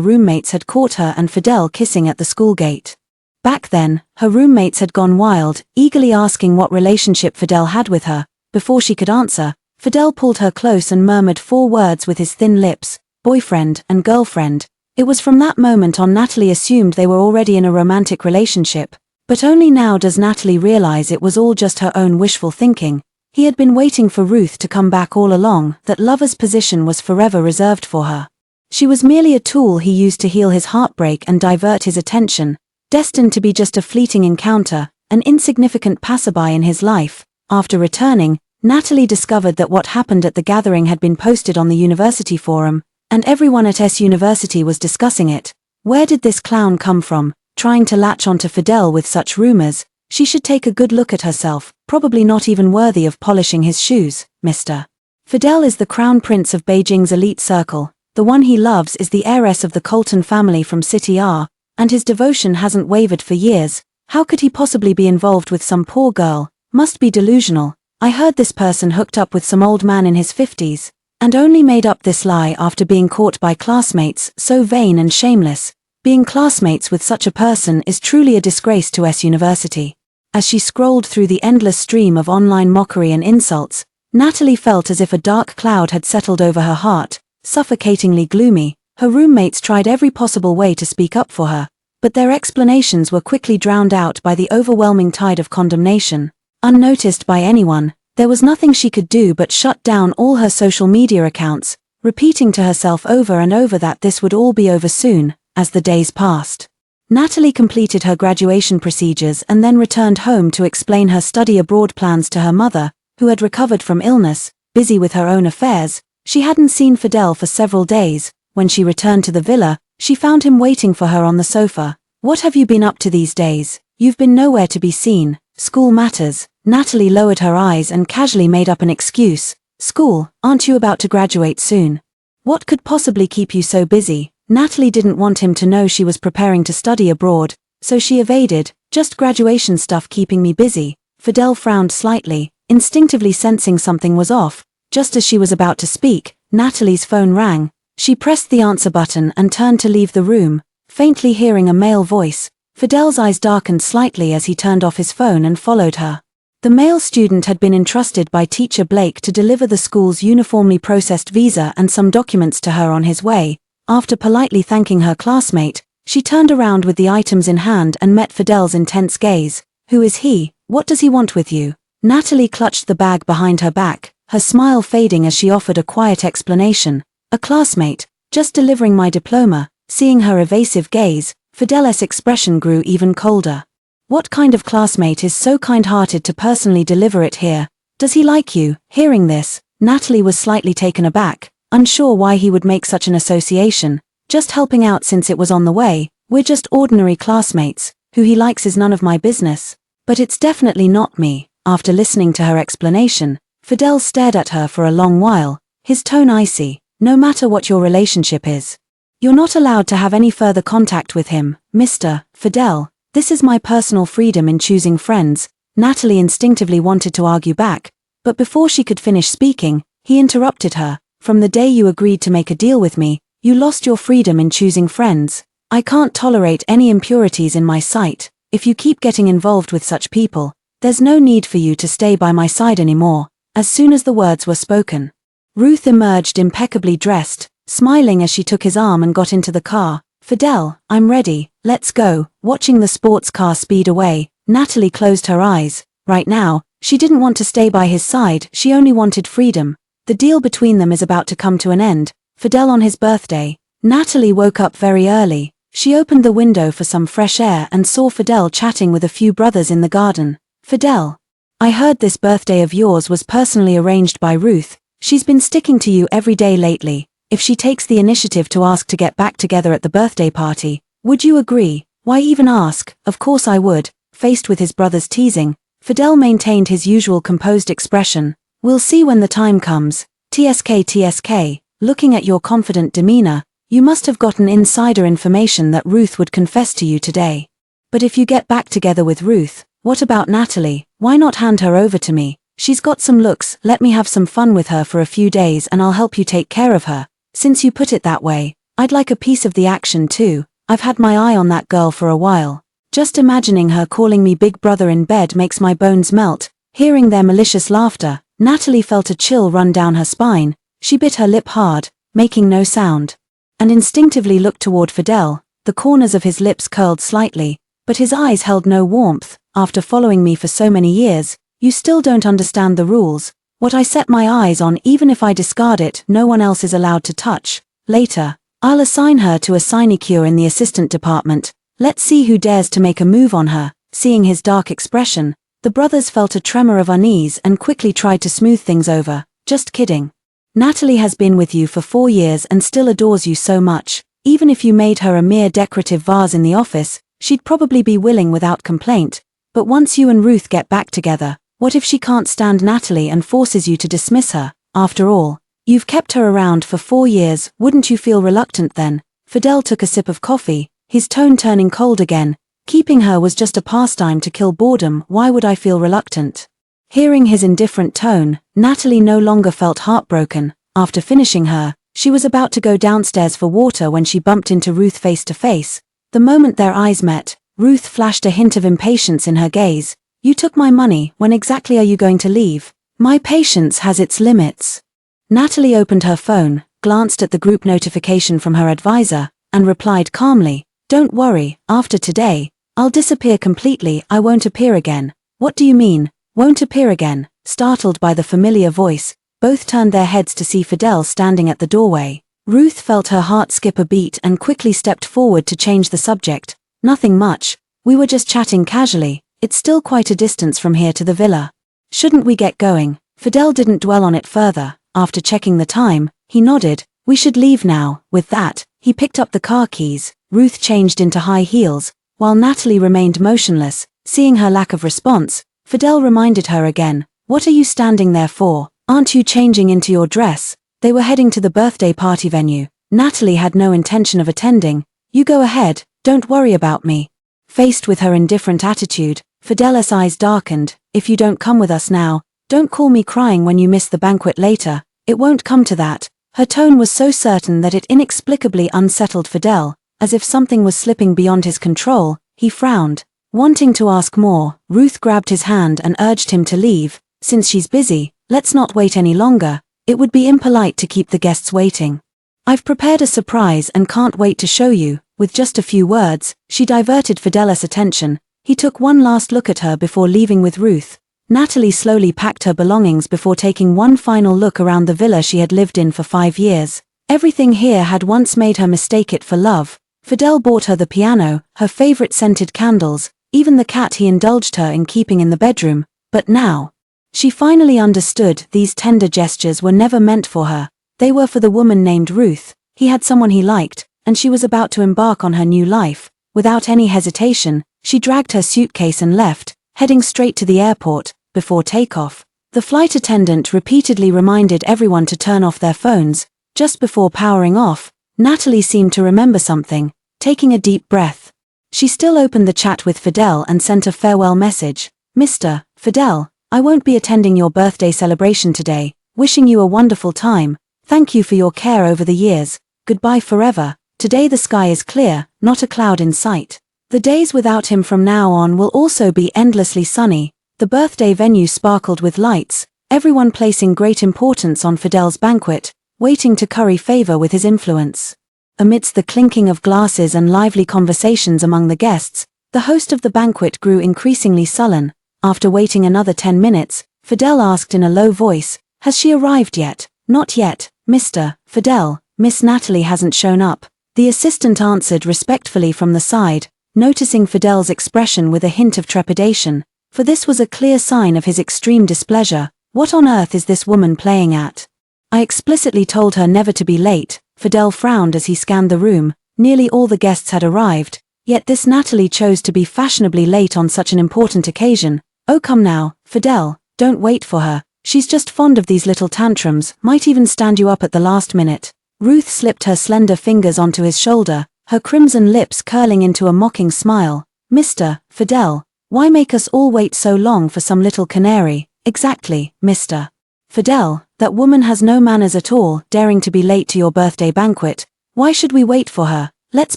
roommates had caught her and Fidel kissing at the school gate. Back then, her roommates had gone wild, eagerly asking what relationship Fidel had with her. Before she could answer, Fidel pulled her close and murmured 4 words with his thin lips: boyfriend and girlfriend. It was from that moment on Natalie assumed they were already in a romantic relationship. But only now does Natalie realize it was all just her own wishful thinking. He had been waiting for Ruth to come back all along. That lover's position was forever reserved for her. She was merely a tool he used to heal his heartbreak and divert his attention, destined to be just a fleeting encounter, an insignificant passerby in his life. After returning, Natalie discovered that what happened at the gathering had been posted on the university forum, and everyone at S University was discussing it. Where did this clown come from, trying to latch onto Fidel with such rumors? She should take a good look at herself, probably not even worthy of polishing his shoes. Mr. Fidel is the crown prince of Beijing's elite circle. The one he loves is the heiress of the Colton family from City R, and his devotion hasn't wavered for years. How could he possibly be involved with some poor girl? Must be delusional. I heard this person hooked up with some old man in his 50s, and only made up this lie after being caught by classmates so vain and shameless. Being classmates with such a person is truly a disgrace to S University. As she scrolled through the endless stream of online mockery and insults, Natalie felt as if a dark cloud had settled over her heart, suffocatingly gloomy. Her roommates tried every possible way to speak up for her, but their explanations were quickly drowned out by the overwhelming tide of condemnation. Unnoticed by anyone, there was nothing she could do but shut down all her social media accounts, repeating to herself over and over that this would all be over soon. As the days passed, Natalie completed her graduation procedures and then returned home to explain her study abroad plans to her mother, who had recovered from illness. Busy with her own affairs, she hadn't seen Fidel for several days. When she returned to the villa, she found him waiting for her on the sofa. "What have you been up to these days? You've been nowhere to be seen." "School matters." Natalie lowered her eyes and casually made up an excuse. "School? Aren't you about to graduate soon? What could possibly keep you so busy?" Natalie didn't want him to know she was preparing to study abroad, so she evaded. "Just graduation stuff keeping me busy." Fidel frowned slightly, instinctively sensing something was off. Just as she was about to speak, Natalie's phone rang. She pressed the answer button and turned to leave the room, faintly hearing a male voice. Fidel's eyes darkened slightly as he turned off his phone and followed her. The male student had been entrusted by Teacher Blake to deliver the school's uniformly processed visa and some documents to her on his way. After politely thanking her classmate, she turned around with the items in hand and met Fidel's intense gaze. "Who is he? What does he want with you?" Natalie clutched the bag behind her back, her smile fading as she offered a quiet explanation. "A classmate, just delivering my diploma." Seeing her evasive gaze, Fidel's expression grew even colder. "What kind of classmate is so kind-hearted to personally deliver it here? Does he like you?" Hearing this, Natalie was slightly taken aback, unsure why he would make such an association. "Just helping out since it was on the way. We're just ordinary classmates. Who he likes is none of my business. But it's definitely not me." After listening to her explanation, Fidel stared at her for a long while, his tone icy. "No matter what your relationship is, you're not allowed to have any further contact with him, Mr. Fidel. This is my personal freedom in choosing friends." Natalie instinctively wanted to argue back, but before she could finish speaking, he interrupted her. "From the day you agreed to make a deal with me, you lost your freedom in choosing friends. I can't tolerate any impurities in my sight. If you keep getting involved with such people, there's no need for you to stay by my side anymore." As soon as the words were spoken, Ruth emerged impeccably dressed, smiling as she took his arm and got into the car. Fidel, I'm ready, let's go. Watching the sports car speed away, Natalie closed her eyes. Right now, she didn't want to stay by his side, she only wanted freedom. The deal between them is about to come to an end. Fidel on his birthday. Natalie woke up very early. She opened the window for some fresh air and saw Fidel chatting with a few brothers in the garden. Fidel, I heard this birthday of yours was personally arranged by Ruth. She's been sticking to you every day lately. If she takes the initiative to ask to get back together at the birthday party, would you agree? Why even ask? Of course I would. Faced with his brother's teasing, Fidel maintained his usual composed expression. We'll see when the time comes. TSK. Looking at your confident demeanor, you must have gotten insider information that Ruth would confess to you today. But if you get back together with Ruth, what about Natalie? Why not hand her over to me? She's got some looks, let me have some fun with her for a few days and I'll help you take care of her. Since you put it that way, I'd like a piece of the action too. I've had my eye on that girl for a while. Just imagining her calling me big brother in bed makes my bones melt. Hearing their malicious laughter, Natalie felt a chill run down her spine. She bit her lip hard, making no sound, and instinctively looked toward Fidel. The corners of his lips curled slightly, but his eyes held no warmth. After following me for so many years, you still don't understand the rules. What I set my eyes on, even if I discard it, no one else is allowed to touch. Later, I'll assign her to a sinecure in the assistant department. Let's see who dares to make a move on her. Seeing his dark expression, the brothers felt a tremor of unease and quickly tried to smooth things over. Just kidding. Natalie has been with you for 4 years and still adores you so much. Even if you made her a mere decorative vase in the office, she'd probably be willing without complaint. But once you and Ruth get back together, what if she can't stand Natalie and forces you to dismiss her? After all, you've kept her around for 4 years, wouldn't you feel reluctant then? Fidel took a sip of coffee, his tone turning cold again. Keeping her was just a pastime to kill boredom, why would I feel reluctant? Hearing his indifferent tone, Natalie no longer felt heartbroken. After finishing her, she was about to go downstairs for water when she bumped into Ruth face to face. The moment their eyes met, Ruth flashed a hint of impatience in her gaze. You took my money, when exactly are you going to leave? My patience has its limits. Natalie opened her phone, glanced at the group notification from her advisor, and replied calmly, don't worry, after today, I'll disappear completely, I won't appear again. What do you mean, won't appear again? Startled by the familiar voice, both turned their heads to see Fidel standing at the doorway. Ruth felt her heart skip a beat and quickly stepped forward to change the subject. Nothing much, we were just chatting casually. It's still quite a distance from here to the villa. Shouldn't we get going? Fidel didn't dwell on it further. After checking the time, he nodded. We should leave now. With that, he picked up the car keys. Ruth changed into high heels, while Natalie remained motionless. Seeing her lack of response, Fidel reminded her again. What are you standing there for? Aren't you changing into your dress? They were heading to the birthday party venue. Natalie had no intention of attending. You go ahead, don't worry about me. Faced with her indifferent attitude, Fidel's eyes darkened. If you don't come with us now, don't call me crying when you miss the banquet later. It won't come to that. Her tone was so certain that it inexplicably unsettled Fidel. As if something was slipping beyond his control, he frowned. Wanting to ask more, Ruth grabbed his hand and urged him to leave. Since she's busy, let's not wait any longer. It would be impolite to keep the guests waiting. I've prepared a surprise and can't wait to show you. With just a few words, she diverted Fidel's attention. He took one last look at her before leaving with Ruth. Natalie slowly packed her belongings before taking one final look around the villa she had lived in for 5 years. Everything here had once made her mistake it for love. Fidel bought her the piano, her favorite scented candles, even the cat he indulged her in keeping in the bedroom. But now, she finally understood these tender gestures were never meant for her. They were for the woman named Ruth. He had someone he liked, and she was about to embark on her new life. Without any hesitation, she dragged her suitcase and left, heading straight to the airport. Before takeoff, the flight attendant repeatedly reminded everyone to turn off their phones. Just before powering off, Natalie seemed to remember something. Taking a deep breath, she still opened the chat with Fidel and sent a farewell message. Mr. Fidel, I won't be attending your birthday celebration today. Wishing you a wonderful time. Thank you for your care over the years. Goodbye forever. Today the sky is clear, not a cloud in sight. The days without him from now on will also be endlessly sunny. The birthday venue sparkled with lights, everyone placing great importance on Fidel's banquet, waiting to curry favor with his influence. Amidst the clinking of glasses and lively conversations among the guests, the host of the banquet grew increasingly sullen. After waiting another 10 minutes, Fidel asked in a low voice, "Has she arrived yet?" "Not yet, Mr. Fidel. Miss Natalie hasn't shown up," the assistant answered respectfully from the side, noticing Fidel's expression with a hint of trepidation, for this was a clear sign of his extreme displeasure. "What on earth is this woman playing at?" "I explicitly told her never to be late." Fidel frowned as he scanned the room. Nearly all the guests had arrived, yet this Natalie chose to be fashionably late on such an important occasion. "Oh, come now, Fidel, don't wait for her. She's just fond of these little tantrums, might even stand you up at the last minute." Ruth slipped her slender fingers onto his shoulder, her crimson lips curling into a mocking smile. "Mr. Fidel, why make us all wait so long for some little canary?" "Exactly, Mr. Fidel, that woman has no manners at all, daring to be late to your birthday banquet. Why should we wait for her? Let's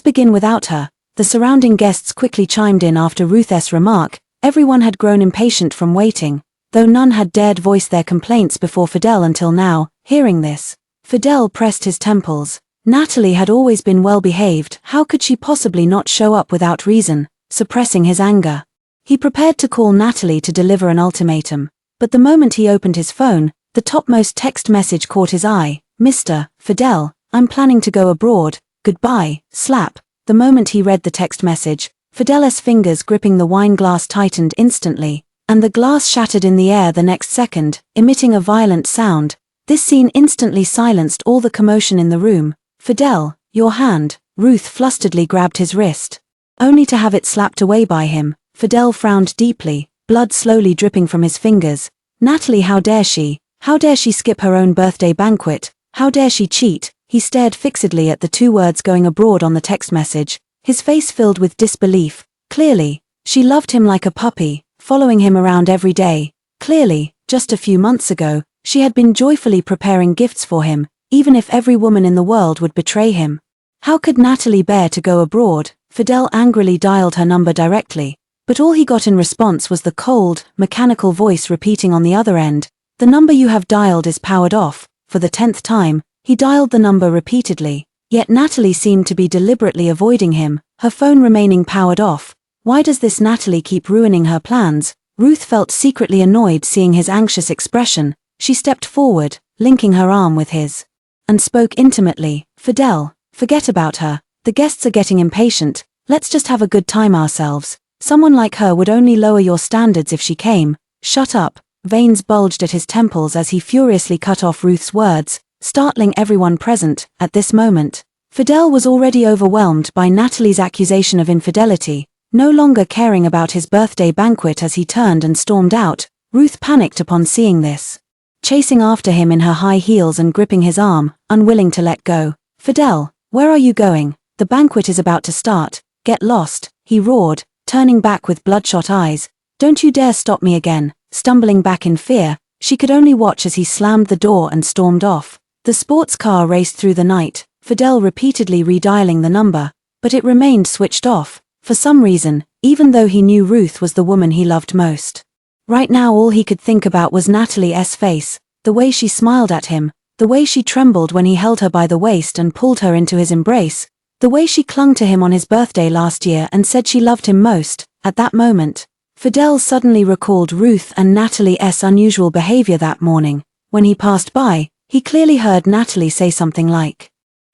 begin without her." The surrounding guests quickly chimed in after Ruth's remark. Everyone had grown impatient from waiting, though none had dared voice their complaints before Fidel until now. Hearing this, Fidel pressed his temples. Natalie had always been well behaved, how could she possibly not show up without reason? Suppressing his anger, he prepared to call Natalie to deliver an ultimatum, but the moment he opened his phone, the topmost text message caught his eye. "Mr. Fidel, I'm planning to go abroad, goodbye, slap." The moment he read the text message, Fidel's fingers gripping the wine glass tightened instantly, and the glass shattered in the air the next second, emitting a violent sound. This scene instantly silenced all the commotion in the room. "Fidel, your hand." Ruth flusteredly grabbed his wrist, only to have it slapped away by him. Fidel frowned deeply, blood slowly dripping from his fingers. "Natalie, how dare she? How dare she skip her own birthday banquet? How dare she cheat?" He stared fixedly at the two words "going abroad" on the text message, his face filled with disbelief. Clearly, she loved him like a puppy, following him around every day. Clearly, just a few months ago, she had been joyfully preparing gifts for him, even if every woman in the world would betray him. How could Natalie bear to go abroad? Fidel angrily dialed her number directly, but all he got in response was the cold, mechanical voice repeating on the other end, "The number you have dialed is powered off." For the 10th time, he dialed the number repeatedly, yet Natalie seemed to be deliberately avoiding him, her phone remaining powered off. Why does this Natalie keep ruining her plans? Ruth felt secretly annoyed seeing his anxious expression. She stepped forward, linking her arm with his, and spoke intimately. "Fidel, forget about her. The guests are getting impatient. Let's just have a good time ourselves. Someone like her would only lower your standards if she came." "Shut up." Veins bulged at his temples as he furiously cut off Ruth's words, startling everyone present. At this moment, Fidel was already overwhelmed by Natalie's accusation of infidelity, no longer caring about his birthday banquet as he turned and stormed out. Ruth panicked upon seeing this, chasing after him in her high heels and gripping his arm, unwilling to let go. "Fidel, where are you going? The banquet is about to start. Get lost," he roared, turning back with bloodshot eyes. "Don't you dare stop me again." Stumbling back in fear, she could only watch as he slammed the door and stormed off. The sports car raced through the night, Fidel repeatedly redialing the number, but it remained switched off, for some reason, even though he knew Ruth was the woman he loved most. Right now all he could think about was Natalie's face, the way she smiled at him, the way she trembled when he held her by the waist and pulled her into his embrace, the way she clung to him on his birthday last year and said she loved him most. At that moment, Fidel suddenly recalled Ruth and Natalie's unusual behavior that morning. When he passed by, he clearly heard Natalie say something like,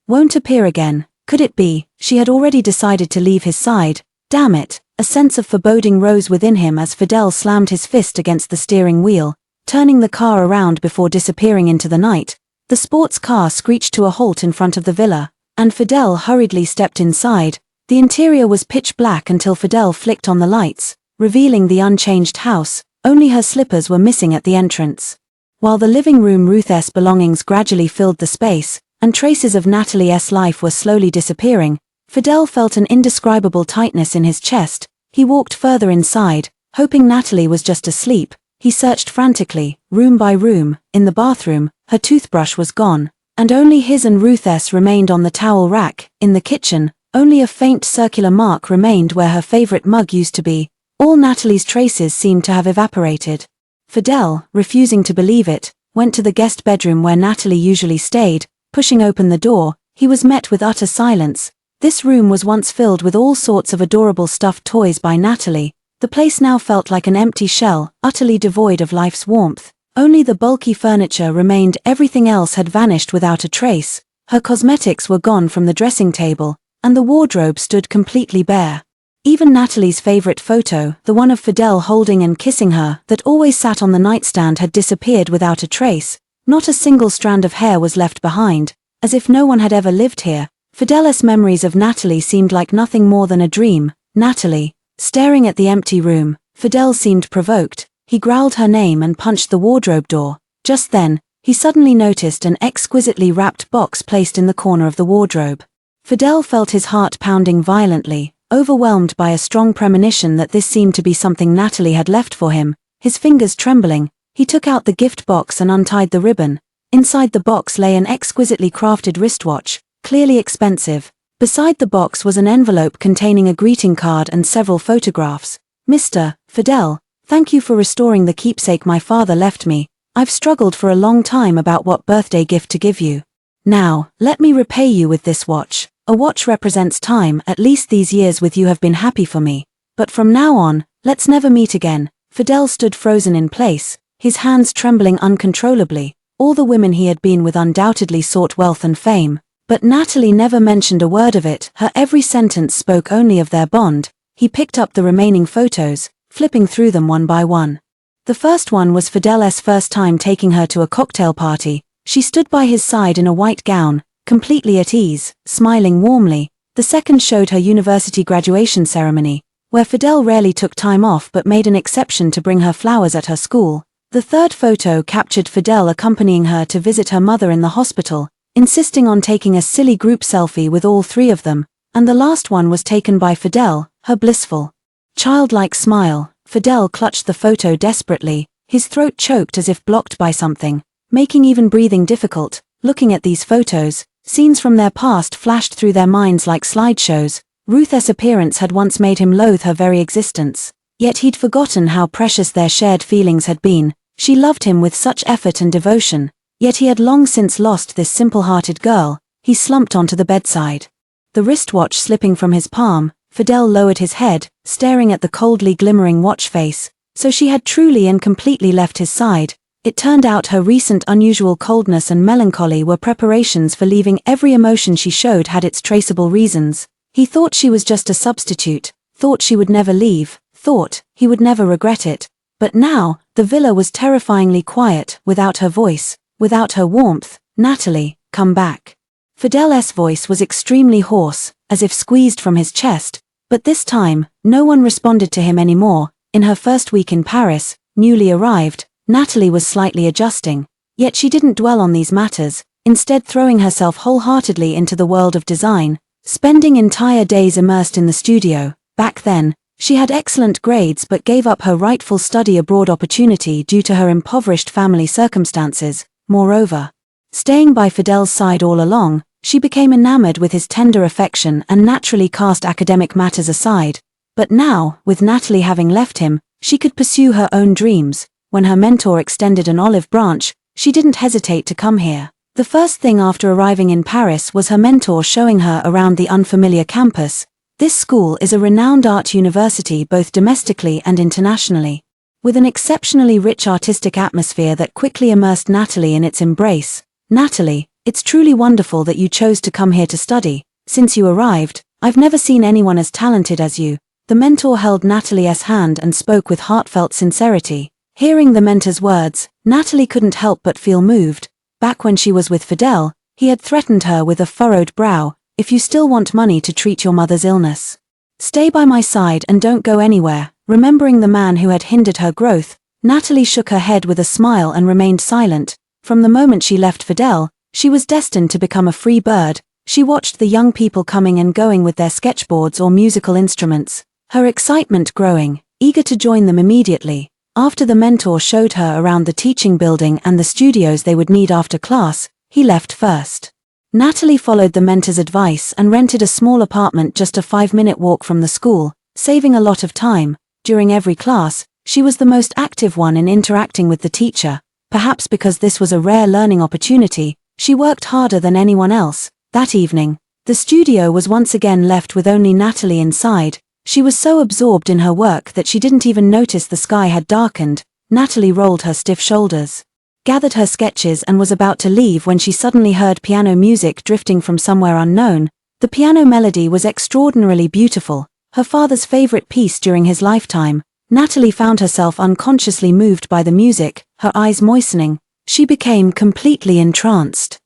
"Won't appear again." Could it be she had already decided to leave his side? Damn it! A sense of foreboding rose within him as Fidel slammed his fist against the steering wheel, turning the car around before disappearing into the night. The sports car screeched to a halt in front of the villa, and Fidel hurriedly stepped inside. The interior was pitch black until Fidel flicked on the lights, revealing the unchanged house. Only her slippers were missing at the entrance. While the living room Ruth's belongings gradually filled the space, and traces of Natalie's life were slowly disappearing, Fidel felt an indescribable tightness in his chest. He walked further inside, hoping Natalie was just asleep. He searched frantically, room by room. In the bathroom, her toothbrush was gone, and only his and Ruth's remained on the towel rack. In the kitchen, only a faint circular mark remained where her favorite mug used to be. All Natalie's traces seemed to have evaporated. Fidel, refusing to believe it, went to the guest bedroom where Natalie usually stayed. Pushing open the door, he was met with utter silence. This room was once filled with all sorts of adorable stuffed toys by Natalie. The place now felt like an empty shell, utterly devoid of life's warmth. Only the bulky furniture remained, everything else had vanished without a trace. Her cosmetics were gone from the dressing table, and the wardrobe stood completely bare. Even Natalie's favorite photo, the one of Fidel holding and kissing her, that always sat on the nightstand, had disappeared without a trace. Not a single strand of hair was left behind, as if no one had ever lived here. Fidel's memories of Natalie seemed like nothing more than a dream. Natalie. Staring at the empty room, Fidel seemed provoked. He growled her name and punched the wardrobe door. Just then, he suddenly noticed an exquisitely wrapped box placed in the corner of the wardrobe. Fidel felt his heart pounding violently, overwhelmed by a strong premonition that this seemed to be something Natalie had left for him. His fingers trembling, he took out the gift box and untied the ribbon. Inside the box lay an exquisitely crafted wristwatch, clearly expensive. Beside the box was an envelope containing a greeting card and several photographs. Mr. Fidel, thank you for restoring the keepsake my father left me. I've struggled for a long time about what birthday gift to give you. Now, let me repay you with this watch. A watch represents time. At least these years with you have been happy for me. But from now on, let's never meet again. Fidel stood frozen in place, his hands trembling uncontrollably. All the women he had been with undoubtedly sought wealth and fame, but Natalie never mentioned a word of it. Her every sentence spoke only of their bond. He picked up the remaining photos, flipping through them one by one. The first one was Fidel's first time taking her to a cocktail party. She stood by his side in a white gown, completely at ease, smiling warmly. The second showed her university graduation ceremony, where Fidel rarely took time off but made an exception to bring her flowers at her school. The third photo captured Fidel accompanying her to visit her mother in the hospital, insisting on taking a silly group selfie with all three of them, and the last one was taken by Fidel, her blissful, childlike smile. Fidel clutched the photo desperately, his throat choked as if blocked by something, making even breathing difficult. Looking at these photos, scenes from their past flashed through their minds like slideshows. Ruth's appearance had once made him loathe her very existence. Yet he'd forgotten how precious their shared feelings had been. She loved him with such effort and devotion, yet he had long since lost this simple-hearted girl. He slumped onto the bedside. The wristwatch slipping from his palm, Fidel lowered his head, staring at the coldly glimmering watch face. So she had truly and completely left his side. It turned out her recent unusual coldness and melancholy were preparations for leaving. Every emotion she showed had its traceable reasons. He thought she was just a substitute, thought she would never leave, thought he would never regret it. But now, the villa was terrifyingly quiet, without her voice, without her warmth. Natalie, come back. Fidel's voice was extremely hoarse, as if squeezed from his chest, but this time, no one responded to him anymore. In her first week in Paris, newly arrived, Natalie was slightly adjusting, yet she didn't dwell on these matters, instead throwing herself wholeheartedly into the world of design, spending entire days immersed in the studio. Back then, she had excellent grades but gave up her rightful study abroad opportunity due to her impoverished family circumstances. Moreover, staying by Fidel's side all along, she became enamored with his tender affection and naturally cast academic matters aside. But now, with Natalie having left him, she could pursue her own dreams. When her mentor extended an olive branch, she didn't hesitate to come here. The first thing after arriving in Paris was her mentor showing her around the unfamiliar campus. This school is a renowned art university both domestically and internationally, with an exceptionally rich artistic atmosphere that quickly immersed Natalie in its embrace. Natalie, it's truly wonderful that you chose to come here to study. Since you arrived, I've never seen anyone as talented as you. The mentor held Natalie's hand and spoke with heartfelt sincerity. Hearing the mentor's words, Natalie couldn't help but feel moved. Back when she was with Fidel, he had threatened her with a furrowed brow. If you still want money to treat your mother's illness, stay by my side and don't go anywhere. Remembering the man who had hindered her growth, Natalie shook her head with a smile and remained silent. From the moment she left Fidel, she was destined to become a free bird. She watched the young people coming and going with their sketchboards or musical instruments, her excitement growing, eager to join them immediately. After the mentor showed her around the teaching building and the studios they would need after class, he left first. Natalie followed the mentor's advice and rented a small apartment just a 5-minute walk from the school, saving a lot of time. During every class, she was the most active one in interacting with the teacher. Perhaps because this was a rare learning opportunity, she worked harder than anyone else. That evening, the studio was once again left with only Natalie inside. She was so absorbed in her work that she didn't even notice the sky had darkened. Natalie rolled her stiff shoulders, gathered her sketches and was about to leave when she suddenly heard piano music drifting from somewhere unknown. The piano melody was extraordinarily beautiful, her father's favorite piece during his lifetime. Natalie found herself unconsciously moved by the music, her eyes moistening. She became completely entranced.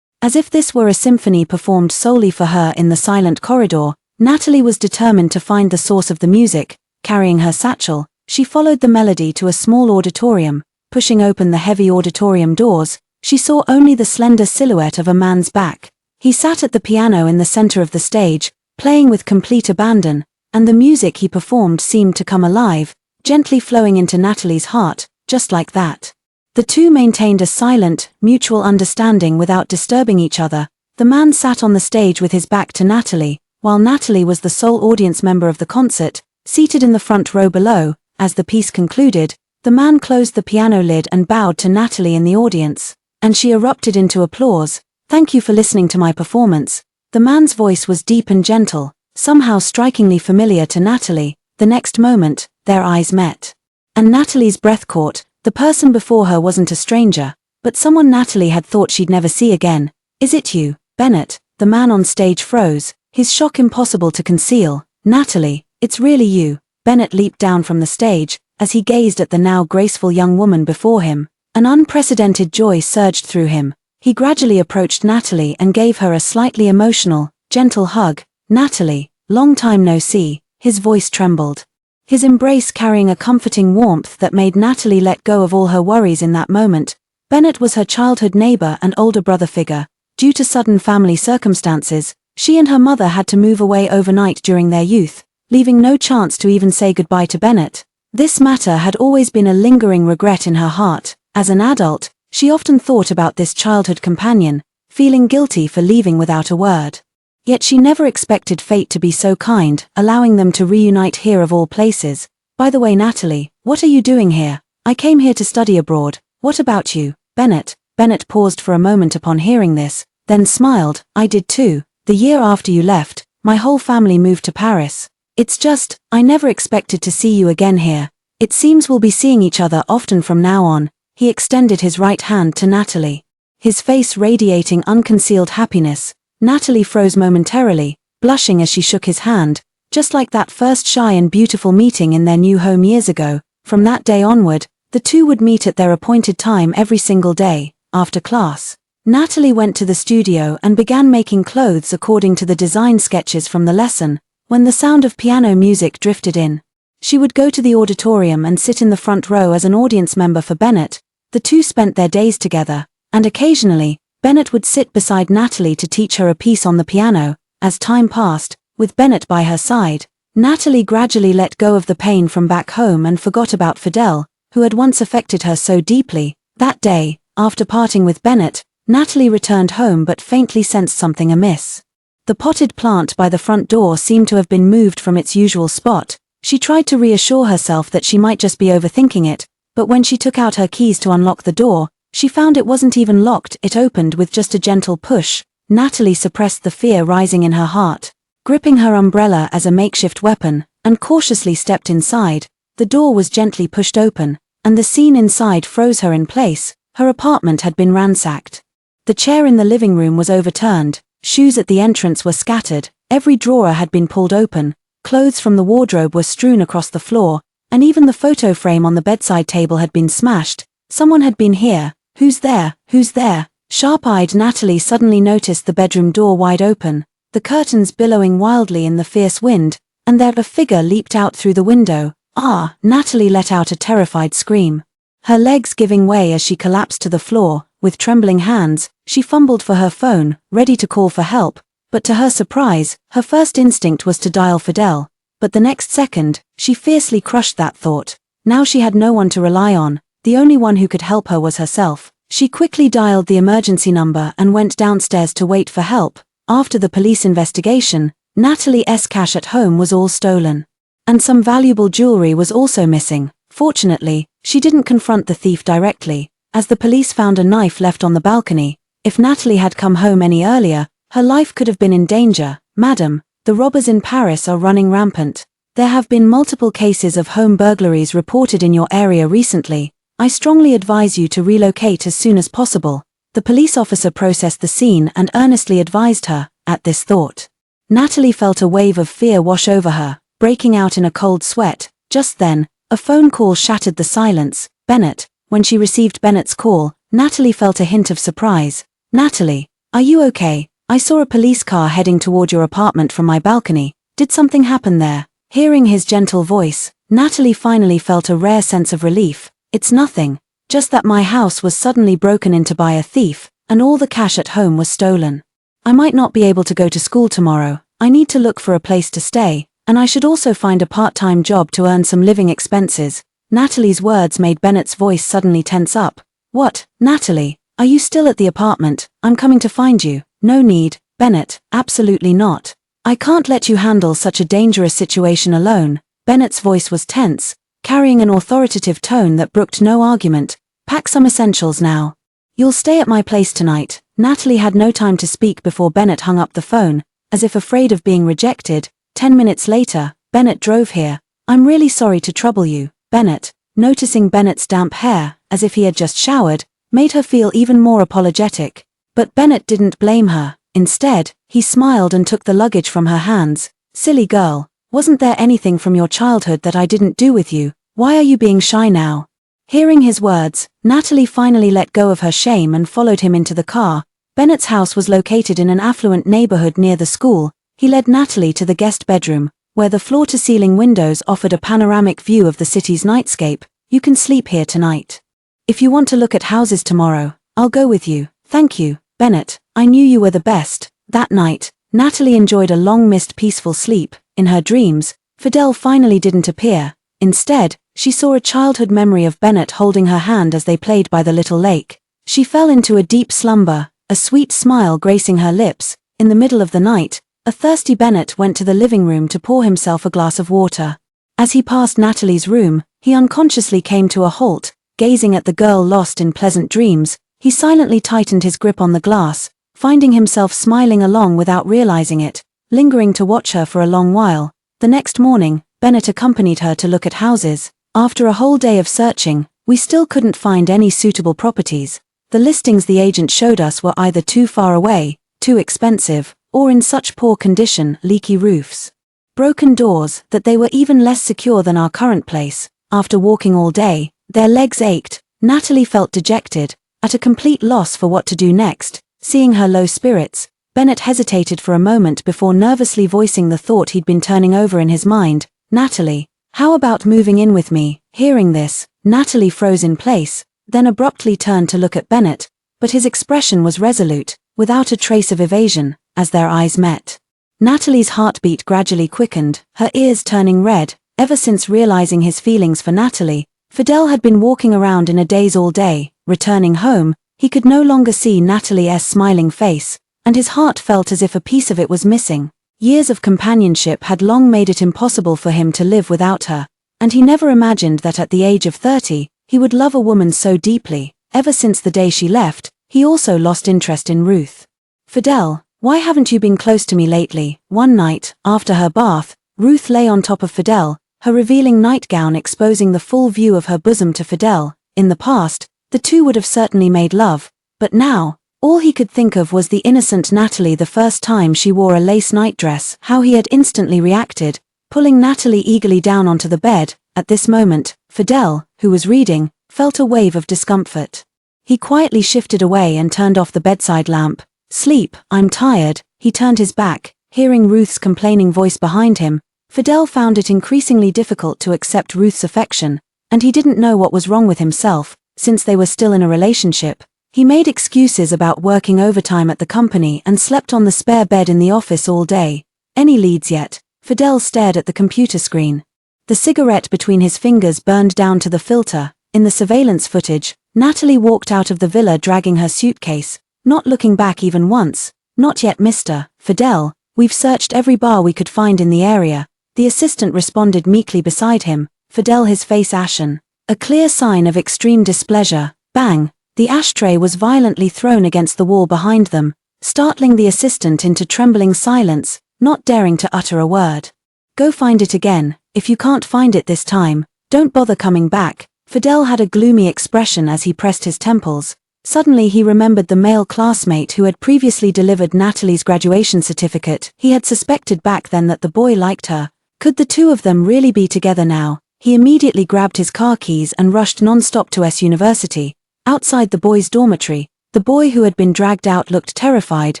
As if this were a symphony performed solely for her in the silent corridor, Natalie was determined to find the source of the music. Carrying her satchel, she followed the melody to a small auditorium. Pushing open the heavy auditorium doors, she saw only the slender silhouette of a man's back. He sat at the piano in the center of the stage, playing with complete abandon, and the music he performed seemed to come alive, gently flowing into Natalie's heart, just like that. The two maintained a silent, mutual understanding without disturbing each other. The man sat on the stage with his back to Natalie, while Natalie was the sole audience member of the concert, seated in the front row below. As the piece concluded, the man closed the piano lid and bowed to Natalie in the audience, and she erupted into applause. "Thank you for listening to my performance." The man's voice was deep and gentle, somehow strikingly familiar to Natalie. The next moment, their eyes met. And Natalie's breath caught. The person before her wasn't a stranger, but someone Natalie had thought she'd never see again. "Is it you, Bennett?" The man on stage froze, his shock impossible to conceal. "Natalie, it's really you." Bennett leaped down from the stage. As he gazed at the now graceful young woman before him, an unprecedented joy surged through him. He gradually approached Natalie and gave her a slightly emotional, gentle hug. "Natalie, long time no see." His voice trembled, his embrace carrying a comforting warmth that made Natalie let go of all her worries in that moment. Bennett was her childhood neighbor and older brother figure. Due to sudden family circumstances, she and her mother had to move away overnight during their youth, leaving no chance to even say goodbye to Bennett. This matter had always been a lingering regret in her heart. As an adult, she often thought about this childhood companion, feeling guilty for leaving without a word. Yet she never expected fate to be so kind, allowing them to reunite here of all places. "By the way, Natalie, what are you doing here?" "I came here to study abroad. What about you, Bennett?" Bennett paused for a moment upon hearing this, then smiled. "I did too. The year after you left, my whole family moved to Paris. It's just, I never expected to see you again here. It seems we'll be seeing each other often from now on." He extended his right hand to Natalie, his face radiating unconcealed happiness. Natalie froze momentarily, blushing as she shook his hand, just like that first shy and beautiful meeting in their new home years ago. From that day onward, the two would meet at their appointed time every single day. After class, Natalie went to the studio and began making clothes according to the design sketches from the lesson. When the sound of piano music drifted in, she would go to the auditorium and sit in the front row as an audience member for Bennett. The two spent their days together, and occasionally, Bennett would sit beside Natalie to teach her a piece on the piano. As time passed, with Bennett by her side, Natalie gradually let go of the pain from back home and forgot about Fidel, who had once affected her so deeply. That day, after parting with Bennett, Natalie returned home but faintly sensed something amiss. The potted plant by the front door seemed to have been moved from its usual spot. She tried to reassure herself that she might just be overthinking it, but when she took out her keys to unlock the door, she found it wasn't even locked. It opened with just a gentle push. Natalie suppressed the fear rising in her heart, gripping her umbrella as a makeshift weapon, and cautiously stepped inside. The door was gently pushed open, and the scene inside froze her in place. Her apartment had been ransacked. The chair in the living room was overturned, shoes at the entrance were scattered, every drawer had been pulled open, clothes from the wardrobe were strewn across the floor, and even the photo frame on the bedside table had been smashed. Someone had been here. "Who's there? Who's there?" Sharp-eyed Natalie suddenly noticed the bedroom door wide open, the curtains billowing wildly in the fierce wind, and there a figure leaped out through the window. "Ah!" Natalie let out a terrified scream, her legs giving way as she collapsed to the floor. With trembling hands, she fumbled for her phone, ready to call for help, but to her surprise, her first instinct was to dial Fidel. But the next second, she fiercely crushed that thought. Now she had no one to rely on. The only one who could help her was herself. She quickly dialed the emergency number and went downstairs to wait for help. After the police investigation, Natalie's cash at home was all stolen, and some valuable jewelry was also missing. Fortunately, she didn't confront the thief directly, as the police found a knife left on the balcony. If Natalie had come home any earlier, Her life could have been in danger. Madam, the robbers in Paris are running rampant. There have been multiple cases of home burglaries reported in your area recently. I strongly advise you to relocate as soon as possible. The police officer processed the scene and earnestly advised her. At this thought, Natalie felt a wave of fear wash over her, breaking out in a cold sweat. Just then, a phone call shattered the silence. Bennett. When she received Bennett's call, Natalie felt a hint of surprise. Natalie, are you okay? I saw a police car heading toward your apartment from my balcony. Did something happen there? Hearing his gentle voice, Natalie finally felt a rare sense of relief. It's nothing. Just that my house was suddenly broken into by a thief, and all the cash at home was stolen. I might not be able to go to school tomorrow. I need to look for a place to stay, and I should also find a part-time job to earn some living expenses. Natalie's words made Bennett's voice suddenly tense up. What, Natalie? Are you still at the apartment? I'm coming to find you. No need, Bennett, absolutely not. I can't let you handle such a dangerous situation alone. Bennett's voice was tense, carrying an authoritative tone that brooked no argument. Pack some essentials now. You'll stay at my place tonight. Natalie had no time to speak before Bennett hung up the phone, as if afraid of being rejected. 10 minutes later, Bennett drove here. I'm really sorry to trouble you, Bennett. Noticing Bennett's damp hair, as if he had just showered, made her feel even more apologetic. But Bennett didn't blame her. Instead, he smiled and took the luggage from her hands. Silly girl, wasn't there anything from your childhood that I didn't do with you? Why are you being shy now? Hearing his words, Natalie finally let go of her shame and followed him into the car. Bennett's house was located in an affluent neighborhood near the school. He led Natalie to the guest bedroom, where the floor-to-ceiling windows offered a panoramic view of the city's nightscape. You can sleep here tonight. If you want to look at houses tomorrow, I'll go with you. Thank you, Bennett. I knew you were the best. That night, Natalie enjoyed a long-missed peaceful sleep. In her dreams, Fidel finally didn't appear. Instead, she saw a childhood memory of Bennett holding her hand as they played by the little lake. She fell into a deep slumber, a sweet smile gracing her lips. In the middle of the night, a thirsty Bennett went to the living room to pour himself a glass of water. As he passed Natalie's room, he unconsciously came to a halt, gazing at the girl lost in pleasant dreams. He silently tightened his grip on the glass, finding himself smiling along without realizing it, lingering to watch her for a long while. The next morning, Bennett accompanied her to look at houses. After a whole day of searching, we still couldn't find any suitable properties. The listings the agent showed us were either too far away, too expensive, or in such poor condition, leaky roofs, broken doors, that they were even less secure than our current place. After walking all day, their legs ached. Natalie felt dejected, at a complete loss for what to do next. Seeing her low spirits, Bennett hesitated for a moment before nervously voicing the thought he'd been turning over in his mind. Natalie, how about moving in with me? Hearing this, Natalie froze in place, then abruptly turned to look at Bennett, but his expression was resolute, without a trace of evasion, as their eyes met. Natalie's heartbeat gradually quickened, her ears turning red. Ever since realizing his feelings for Natalie, Fidel had been walking around in a daze all day. Returning home, he could no longer see Natalie's smiling face, and his heart felt as if a piece of it was missing. Years of companionship had long made it impossible for him to live without her, and he never imagined that at the age of 30, he would love a woman so deeply. Ever since the day she left, he also lost interest in Ruth. Fidel, why haven't you been close to me lately? One night, after her bath, Ruth lay on top of Fidel, her revealing nightgown exposing the full view of her bosom to Fidel. In the past, the two would have certainly made love, but now, all he could think of was the innocent Natalie the first time she wore a lace nightdress. How he had instantly reacted, pulling Natalie eagerly down onto the bed. At this moment, Fidel, who was reading, felt a wave of discomfort. He quietly shifted away and turned off the bedside lamp. Sleep, I'm tired. He turned his back, hearing Ruth's complaining voice behind him. Fidel found it increasingly difficult to accept Ruth's affection, and he didn't know what was wrong with himself. Since they were still in a relationship, he made excuses about working overtime at the company and slept on the spare bed in the office all day. Any leads yet? Fidel stared at the computer screen. The cigarette between his fingers burned down to the filter. In the surveillance footage, Natalie walked out of the villa dragging her suitcase, not looking back even once. Not yet, Mr. Fidel. We've searched every bar we could find in the area. The assistant responded meekly beside him, Fidel, his face ashen. A clear sign of extreme displeasure. Bang! The ashtray was violently thrown against the wall behind them. startling the assistant into trembling silence, not daring to utter a word. Go find it again. If you can't find it this time, don't bother coming back. Fidel had a gloomy expression as he pressed his temples. Suddenly he remembered the male classmate who had previously delivered Natalie's graduation certificate. He had suspected back then that the boy liked her. Could the two of them really be together now? He immediately grabbed his car keys and rushed non-stop to S University. Outside the boys' dormitory, the boy who had been dragged out looked terrified.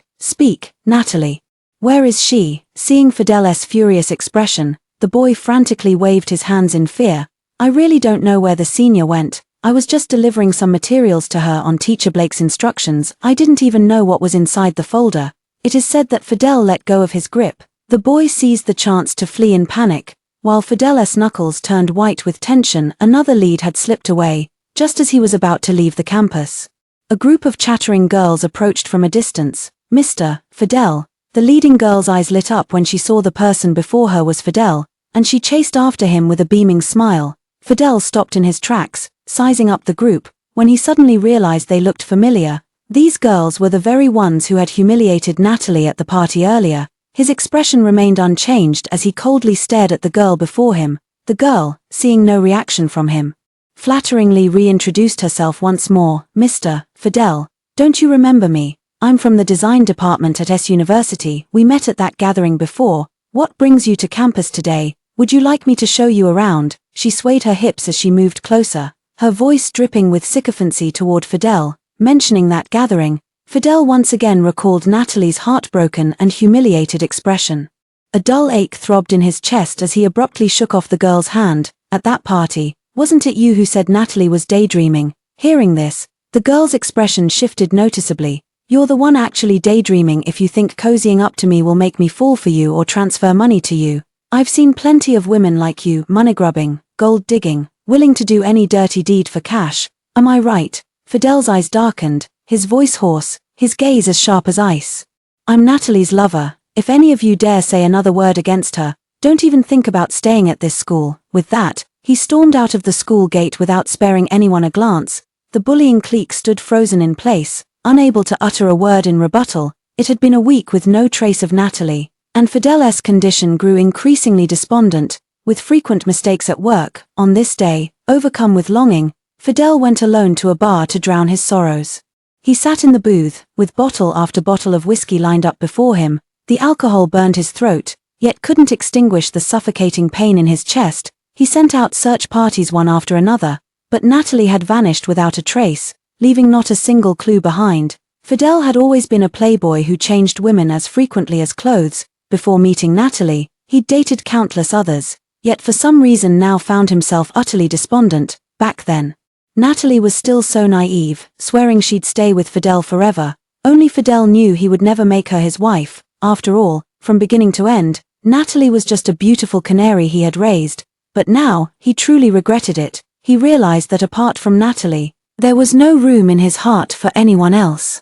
Speak, Natalie. Where is she? Seeing Fidel's furious expression, the boy frantically waved his hands in fear. I really don't know where the senior went. I was just delivering some materials to her on Teacher Blake's instructions. I didn't even know what was inside the folder. It is said that Fidel let go of his grip. The boy seized the chance to flee in panic. While Fidel's knuckles turned white with tension, another lead had slipped away, just as he was about to leave the campus. A group of chattering girls approached from a distance. Mr. Fidel. The leading girl's eyes lit up when she saw the person before her was Fidel, and she chased after him with a beaming smile. Fidel stopped in his tracks, sizing up the group, when he suddenly realized they looked familiar. These girls were the very ones who had humiliated Natalie at the party earlier. His expression remained unchanged as he coldly stared at the girl before him. The girl, seeing no reaction from him, flatteringly reintroduced herself once more. Mr. Fidel, don't you remember me? I'm from the design department at S University. We met at that gathering before. What brings you to campus today? Would you like me to show you around? She swayed her hips as she moved closer, her voice dripping with sycophancy toward Fidel. Mentioning that gathering, Fidel once again recalled Natalie's heartbroken and humiliated expression. A dull ache throbbed in his chest as he abruptly shook off the girl's hand. At that party, wasn't it you who said Natalie was daydreaming? Hearing this, the girl's expression shifted noticeably. You're the one actually daydreaming if you think cozying up to me will make me fall for you or transfer money to you. I've seen plenty of women like you, money grubbing, gold digging, willing to do any dirty deed for cash. Am I right? Fidel's eyes darkened, his voice hoarse, his gaze as sharp as ice. I'm Natalie's lover. If any of you dare say another word against her, don't even think about staying at this school. With that, he stormed out of the school gate without sparing anyone a glance. The bullying clique stood frozen in place, unable to utter a word in rebuttal. It had been a week with no trace of Natalie, and Fidel's condition grew increasingly despondent, with frequent mistakes at work. On this day, overcome with longing, Fidel went alone to a bar to drown his sorrows. He sat in the booth, with bottle after bottle of whiskey lined up before him. The alcohol burned his throat, yet couldn't extinguish the suffocating pain in his chest. He sent out search parties one after another, but Natalie had vanished without a trace, leaving not a single clue behind. Fidel had always been a playboy who changed women as frequently as clothes. Before meeting Natalie, he'd dated countless others, yet for some reason now found himself utterly despondent. Back then, Natalie was still so naive, swearing she'd stay with Fidel forever. Only Fidel knew he would never make her his wife. After all, from beginning to end, Natalie was just a beautiful canary he had raised. But now, he truly regretted it. He realized that apart from Natalie, there was no room in his heart for anyone else.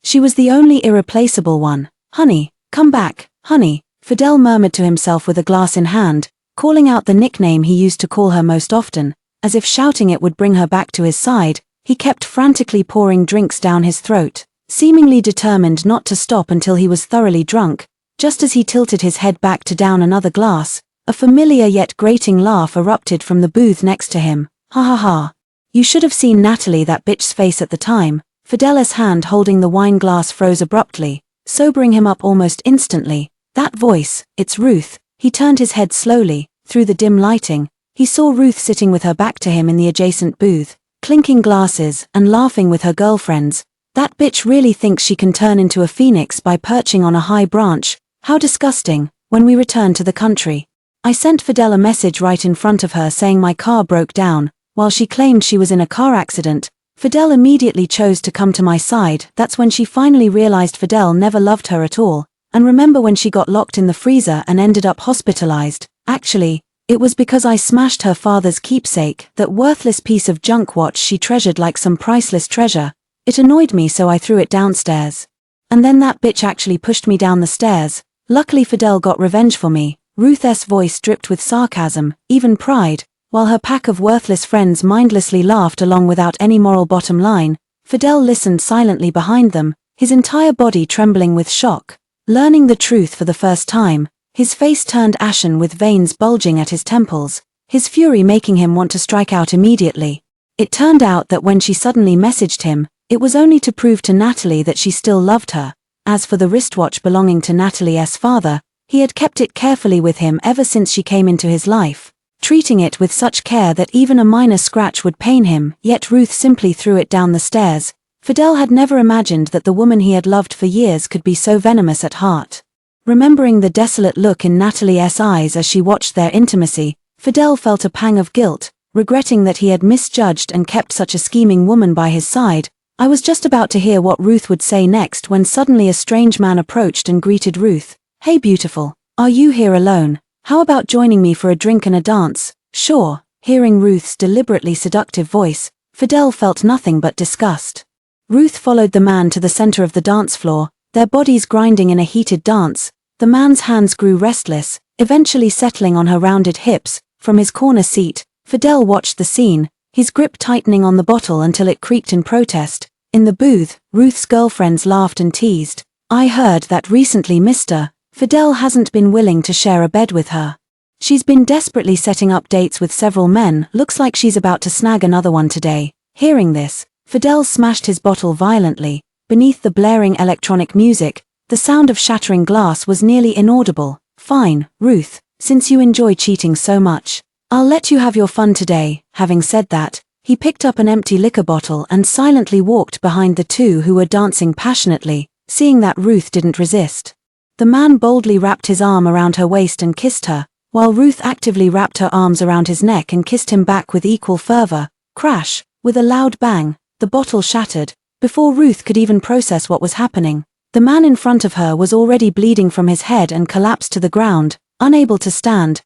She was the only irreplaceable one. Honey, come back, honey, Fidel murmured to himself with a glass in hand, calling out the nickname he used to call her most often. As if shouting it would bring her back to his side, he kept frantically pouring drinks down his throat, seemingly determined not to stop until he was thoroughly drunk. Just as he tilted his head back to down another glass, a familiar yet grating laugh erupted from the booth next to him. Ha ha ha. You should have seen Natalie, that bitch's face at the time. Fidel's hand holding the wine glass froze abruptly, sobering him up almost instantly. That voice, it's Ruth. He turned his head slowly. Through the dim lighting, he saw Ruth sitting with her back to him in the adjacent booth, clinking glasses and laughing with her girlfriends. That bitch really thinks she can turn into a phoenix by perching on a high branch. How disgusting. When we returned to the country, I sent Fidel a message right in front of her saying my car broke down. While she claimed she was in a car accident, Fidel immediately chose to come to my side. That's when she finally realized Fidel never loved her at all. And remember when she got locked in the freezer and ended up hospitalized? Actually, it was because I smashed her father's keepsake, that worthless piece of junk watch she treasured like some priceless treasure. It annoyed me, so I threw it downstairs. And then that bitch actually pushed me down the stairs. Luckily Fidel got revenge for me. Ruth's voice dripped with sarcasm, even pride, while her pack of worthless friends mindlessly laughed along without any moral bottom line. Fidel listened silently behind them, his entire body trembling with shock. Learning the truth for the first time, his face turned ashen with veins bulging at his temples, his fury making him want to strike out immediately. It turned out that when she suddenly messaged him, it was only to prove to Natalie that she still loved her. As for the wristwatch belonging to Natalie's father, he had kept it carefully with him ever since she came into his life, treating it with such care that even a minor scratch would pain him, yet Ruth simply threw it down the stairs. Fidel had never imagined that the woman he had loved for years could be so venomous at heart. Remembering the desolate look in Natalie's eyes as she watched their intimacy, Fidel felt a pang of guilt, regretting that he had misjudged and kept such a scheming woman by his side. I was just about to hear what Ruth would say next when suddenly a strange man approached and greeted Ruth. "Hey beautiful, are you here alone? How about joining me for a drink and a dance?" "Sure." Hearing Ruth's deliberately seductive voice, Fidel felt nothing but disgust. Ruth followed the man to the center of the dance floor, their bodies grinding in a heated dance. The man's hands grew restless, eventually settling on her rounded hips. From his corner seat, Fidel watched the scene, his grip tightening on the bottle until it creaked in protest. In the booth, Ruth's girlfriends laughed and teased. "I heard that recently Mr. Fidel hasn't been willing to share a bed with her. She's been desperately setting up dates with several men, looks like she's about to snag another one today." Hearing this, Fidel smashed his bottle violently. Beneath the blaring electronic music, the sound of shattering glass was nearly inaudible. "Fine, Ruth, since you enjoy cheating so much, I'll let you have your fun today." Having said that, he picked up an empty liquor bottle and silently walked behind the two who were dancing passionately. Seeing that Ruth didn't resist, the man boldly wrapped his arm around her waist and kissed her, while Ruth actively wrapped her arms around his neck and kissed him back with equal fervor. Crash! With a loud bang, the bottle shattered. Before Ruth could even process what was happening, the man in front of her was already bleeding from his head and collapsed to the ground, unable to stand.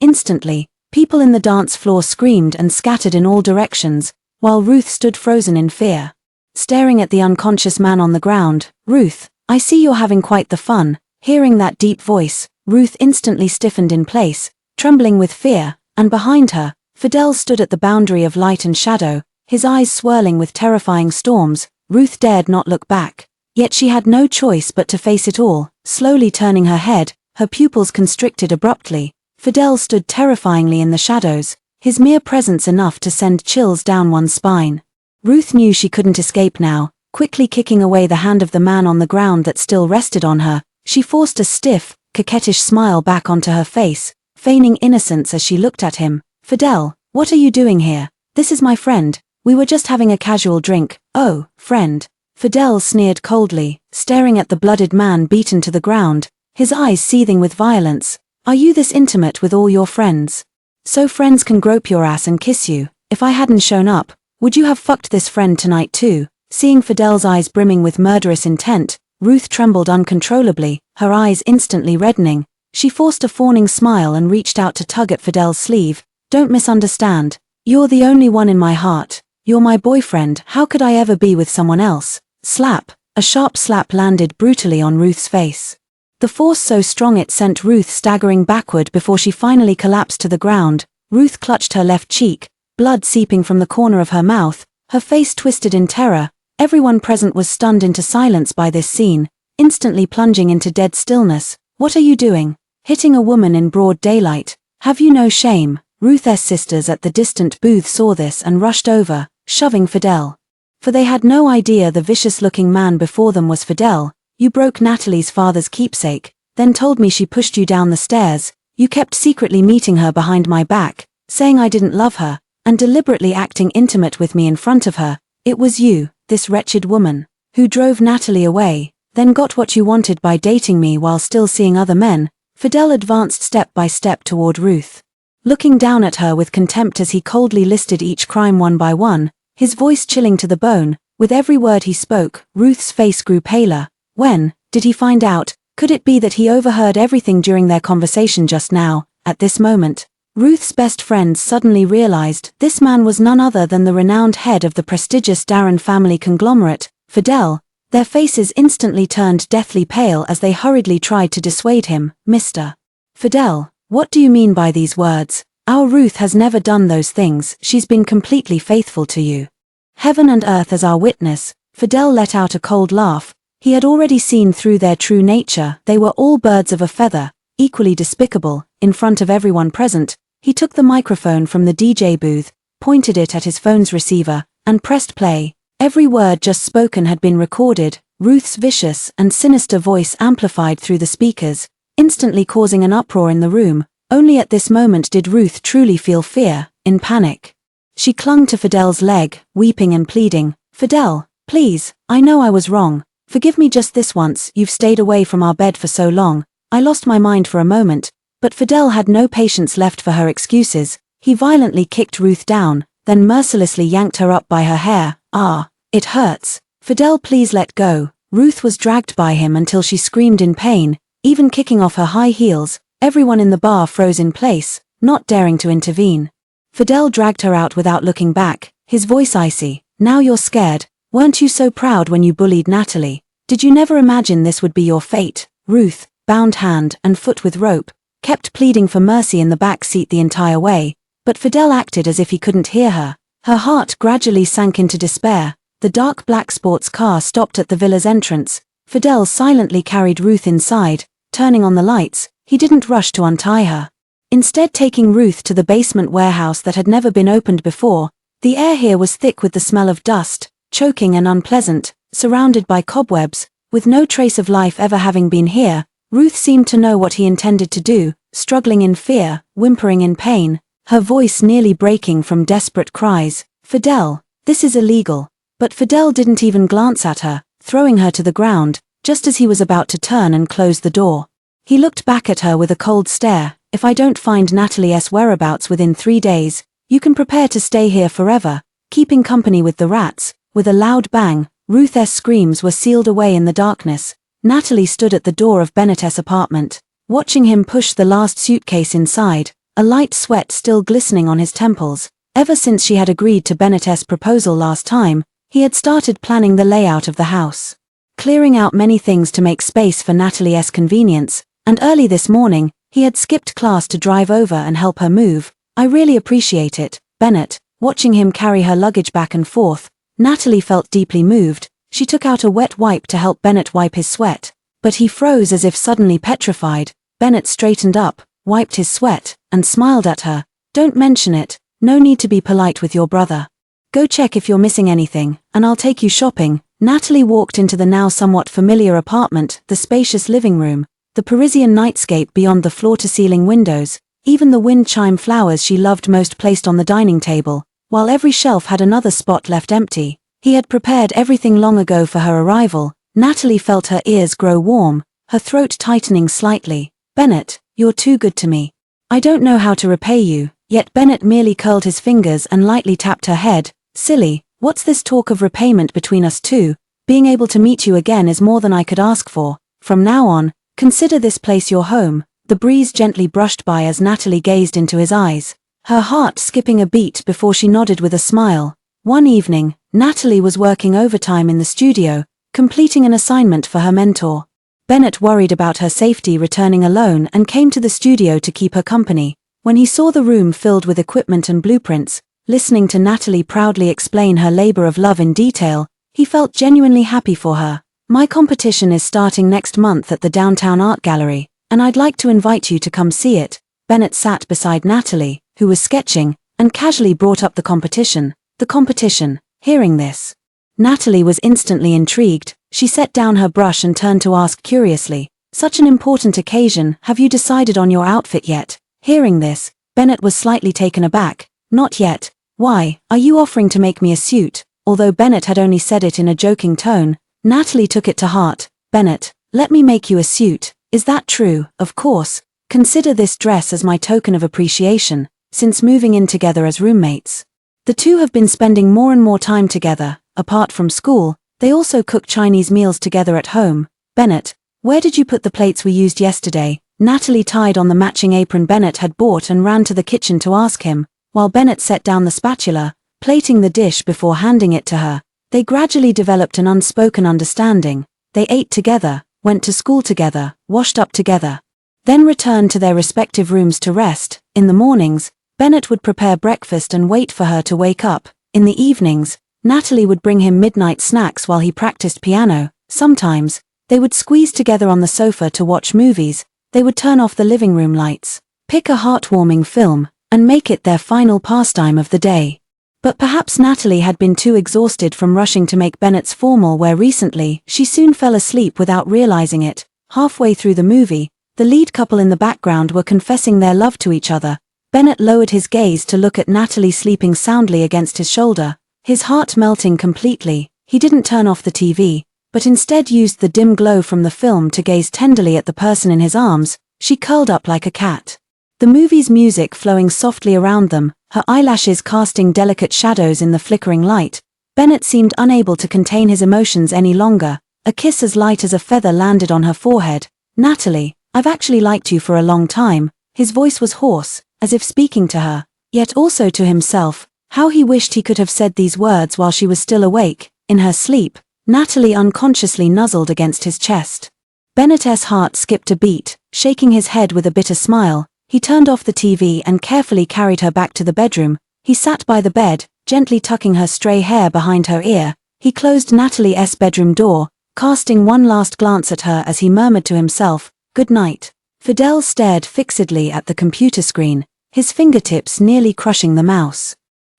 Instantly, people in the dance floor screamed and scattered in all directions, while Ruth stood frozen in fear, staring at the unconscious man on the ground. "Ruth, I see you're having quite the fun." Hearing that deep voice, Ruth instantly stiffened in place, trembling with fear, and behind her, Fidel stood at the boundary of light and shadow, his eyes swirling with terrifying storms. Ruth dared not look back, yet she had no choice but to face it all. Slowly turning her head, her pupils constricted abruptly, Fidel stood terrifyingly in the shadows, his mere presence enough to send chills down one's spine. Ruth knew she couldn't escape now. Quickly kicking away the hand of the man on the ground that still rested on her, she forced a stiff, coquettish smile back onto her face, feigning innocence as she looked at him. "Fidel, what are you doing here? This is my friend. We were just having a casual drink." "Oh, friend." Fidel sneered coldly, staring at the blooded man beaten to the ground, his eyes seething with violence. "Are you this intimate with all your friends? So friends can grope your ass and kiss you? If I hadn't shown up, would you have fucked this friend tonight too?" Seeing Fidel's eyes brimming with murderous intent, Ruth trembled uncontrollably, her eyes instantly reddening. She forced a fawning smile and reached out to tug at Fidel's sleeve. "Don't misunderstand. You're the only one in my heart. You're my boyfriend. How could I ever be with someone else?" Slap! A sharp slap landed brutally on Ruth's face, the force so strong it sent Ruth staggering backward before she finally collapsed to the ground. Ruth clutched her left cheek, blood seeping from the corner of her mouth, her face twisted in terror. Everyone present was stunned into silence by this scene, instantly plunging into dead stillness. "What are you doing? Hitting a woman in broad daylight? Have you no shame?" Ruth's sisters at the distant booth saw this and rushed over, shoving Fidel. For they had no idea the vicious-looking man before them was Fidel. "You broke Natalie's father's keepsake, then told me she pushed you down the stairs. You kept secretly meeting her behind my back, saying I didn't love her, and deliberately acting intimate with me in front of her. It was you, this wretched woman, who drove Natalie away, then got what you wanted by dating me while still seeing other men." Fidel advanced step by step toward Ruth, looking down at her with contempt as he coldly listed each crime one by one, his voice chilling to the bone. With every word he spoke, Ruth's face grew paler. When did he find out? Could it be that he overheard everything during their conversation just now? At this moment, Ruth's best friends suddenly realized this man was none other than the renowned head of the prestigious Darren family conglomerate, Fidel. Their faces instantly turned deathly pale as they hurriedly tried to dissuade him. "Mr. Fidel, what do you mean by these words? Our Ruth has never done those things. She's been completely faithful to you. Heaven and earth as our witness." Fidel let out a cold laugh. He had already seen through their true nature. They were all birds of a feather, equally despicable. In front of everyone present, he took the microphone from the DJ booth, pointed it at his phone's receiver, and pressed play. Every word just spoken had been recorded, Ruth's vicious and sinister voice amplified through the speakers, instantly causing an uproar in the room. Only at this moment did Ruth truly feel fear. In panic, she clung to Fidel's leg, weeping and pleading, "Fidel, please, I know I was wrong. Forgive me just this once. You've stayed away from our bed for so long." I lost my mind for a moment, but Fidel had no patience left for her excuses. He violently kicked Ruth down, then mercilessly yanked her up by her hair. "Ah, it hurts. Fidel, please let go." Ruth was dragged by him until she screamed in pain, even kicking off her high heels. Everyone in the bar froze in place, not daring to intervene. Fidel dragged her out without looking back, his voice icy. "Now you're scared. Weren't you so proud when you bullied Natalie? Did you never imagine this would be your fate?" Ruth, bound hand and foot with rope, kept pleading for mercy in the back seat the entire way, but Fidel acted as if he couldn't hear her. Her heart gradually sank into despair. The dark black sports car stopped at the villa's entrance. Fidel silently carried Ruth inside, turning on the lights. He didn't rush to untie her. Instead, taking Ruth to the basement warehouse that had never been opened before. The air here was thick with the smell of dust, choking and unpleasant, surrounded by cobwebs. With no trace of life ever having been here, Ruth seemed to know what he intended to do, struggling in fear, whimpering in pain, her voice nearly breaking from desperate cries. "Fidel, this is illegal." But Fidel didn't even glance at her, throwing her to the ground, just as he was about to turn and close the door. He looked back at her with a cold stare. "If I don't find Natalie's whereabouts within 3 days, you can prepare to stay here forever, keeping company with the rats." With a loud bang, Ruth's screams were sealed away in the darkness. Natalie stood at the door of Bennett's apartment, watching him push the last suitcase inside, a light sweat still glistening on his temples. Ever since she had agreed to Bennett's proposal last time, he had started planning the layout of the house, clearing out many things to make space for Natalie's convenience, and early this morning, he had skipped class to drive over and help her move. "I really appreciate it, Bennett." Watching him carry her luggage back and forth, Natalie felt deeply moved. She took out a wet wipe to help Bennett wipe his sweat, but he froze as if suddenly petrified. Bennett straightened up, wiped his sweat, and smiled at her. "Don't mention it. No need to be polite with your brother. Go check if you're missing anything, and I'll take you shopping." Natalie walked into the now somewhat familiar apartment, the spacious living room, the Parisian nightscape beyond the floor-to-ceiling windows, even the wind chime flowers she loved most placed on the dining table, while every shelf had another spot left empty. He had prepared everything long ago for her arrival. Natalie felt her ears grow warm, her throat tightening slightly. "Bennett, you're too good to me. I don't know how to repay you." Yet Bennett merely curled his fingers and lightly tapped her head. "Silly, what's this talk of repayment between us two? Being able to meet you again is more than I could ask for. From now on, consider this place your home." The breeze gently brushed by as Natalie gazed into his eyes, her heart skipping a beat before she nodded with a smile. One evening, Natalie was working overtime in the studio, completing an assignment for her mentor. Bennett worried about her safety returning alone and came to the studio to keep her company. When he saw the room filled with equipment and blueprints, listening to Natalie proudly explain her labor of love in detail, he felt genuinely happy for her. "My competition is starting next month at the downtown art gallery, and I'd like to invite you to come see it." Bennett sat beside Natalie, who was sketching, and casually brought up the competition. "The competition." Hearing this, Natalie was instantly intrigued. She set down her brush and turned to ask curiously, "Such an important occasion, have you decided on your outfit yet?" Hearing this, Bennett was slightly taken aback. "Not yet. Why, are you offering to make me a suit?" Although Bennett had only said it in a joking tone, Natalie took it to heart. "Bennett, let me make you a suit. Is that true?" "Of course. Consider this dress as my token of appreciation, since moving in together as roommates. The two have been spending more and more time together. Apart from school, they also cook Chinese meals together at home." "Bennett, where did you put the plates we used yesterday?" Natalie tied on the matching apron Bennett had bought and ran to the kitchen to ask him, while Bennett set down the spatula, plating the dish before handing it to her. They gradually developed an unspoken understanding. They ate together, went to school together, washed up together, then returned to their respective rooms to rest. In the mornings, Bennett would prepare breakfast and wait for her to wake up. In the evenings, Natalie would bring him midnight snacks while he practiced piano. Sometimes, they would squeeze together on the sofa to watch movies. They would turn off the living room lights, pick a heartwarming film, and make it their final pastime of the day. But perhaps Natalie had been too exhausted from rushing to make Bennett's formal wear recently. She soon fell asleep without realizing it. Halfway through the movie, the lead couple in the background were confessing their love to each other. Bennett lowered his gaze to look at Natalie sleeping soundly against his shoulder, his heart melting completely. He didn't turn off the TV, but instead used the dim glow from the film to gaze tenderly at the person in his arms. She curled up like a cat. The movie's music flowing softly around them, her eyelashes casting delicate shadows in the flickering light. Bennett seemed unable to contain his emotions any longer. A kiss as light as a feather landed on her forehead. "Natalie, I've actually liked you for a long time." His voice was hoarse, as if speaking to her, yet also to himself. How he wished he could have said these words while she was still awake. In her sleep, Natalie unconsciously nuzzled against his chest. Bennett's heart skipped a beat, shaking his head with a bitter smile. He turned off the TV and carefully carried her back to the bedroom. He sat by the bed, gently tucking her stray hair behind her ear. He closed Natalie's bedroom door, casting one last glance at her as he murmured to himself, "Good night." Fidel stared fixedly at the computer screen, his fingertips nearly crushing the mouse.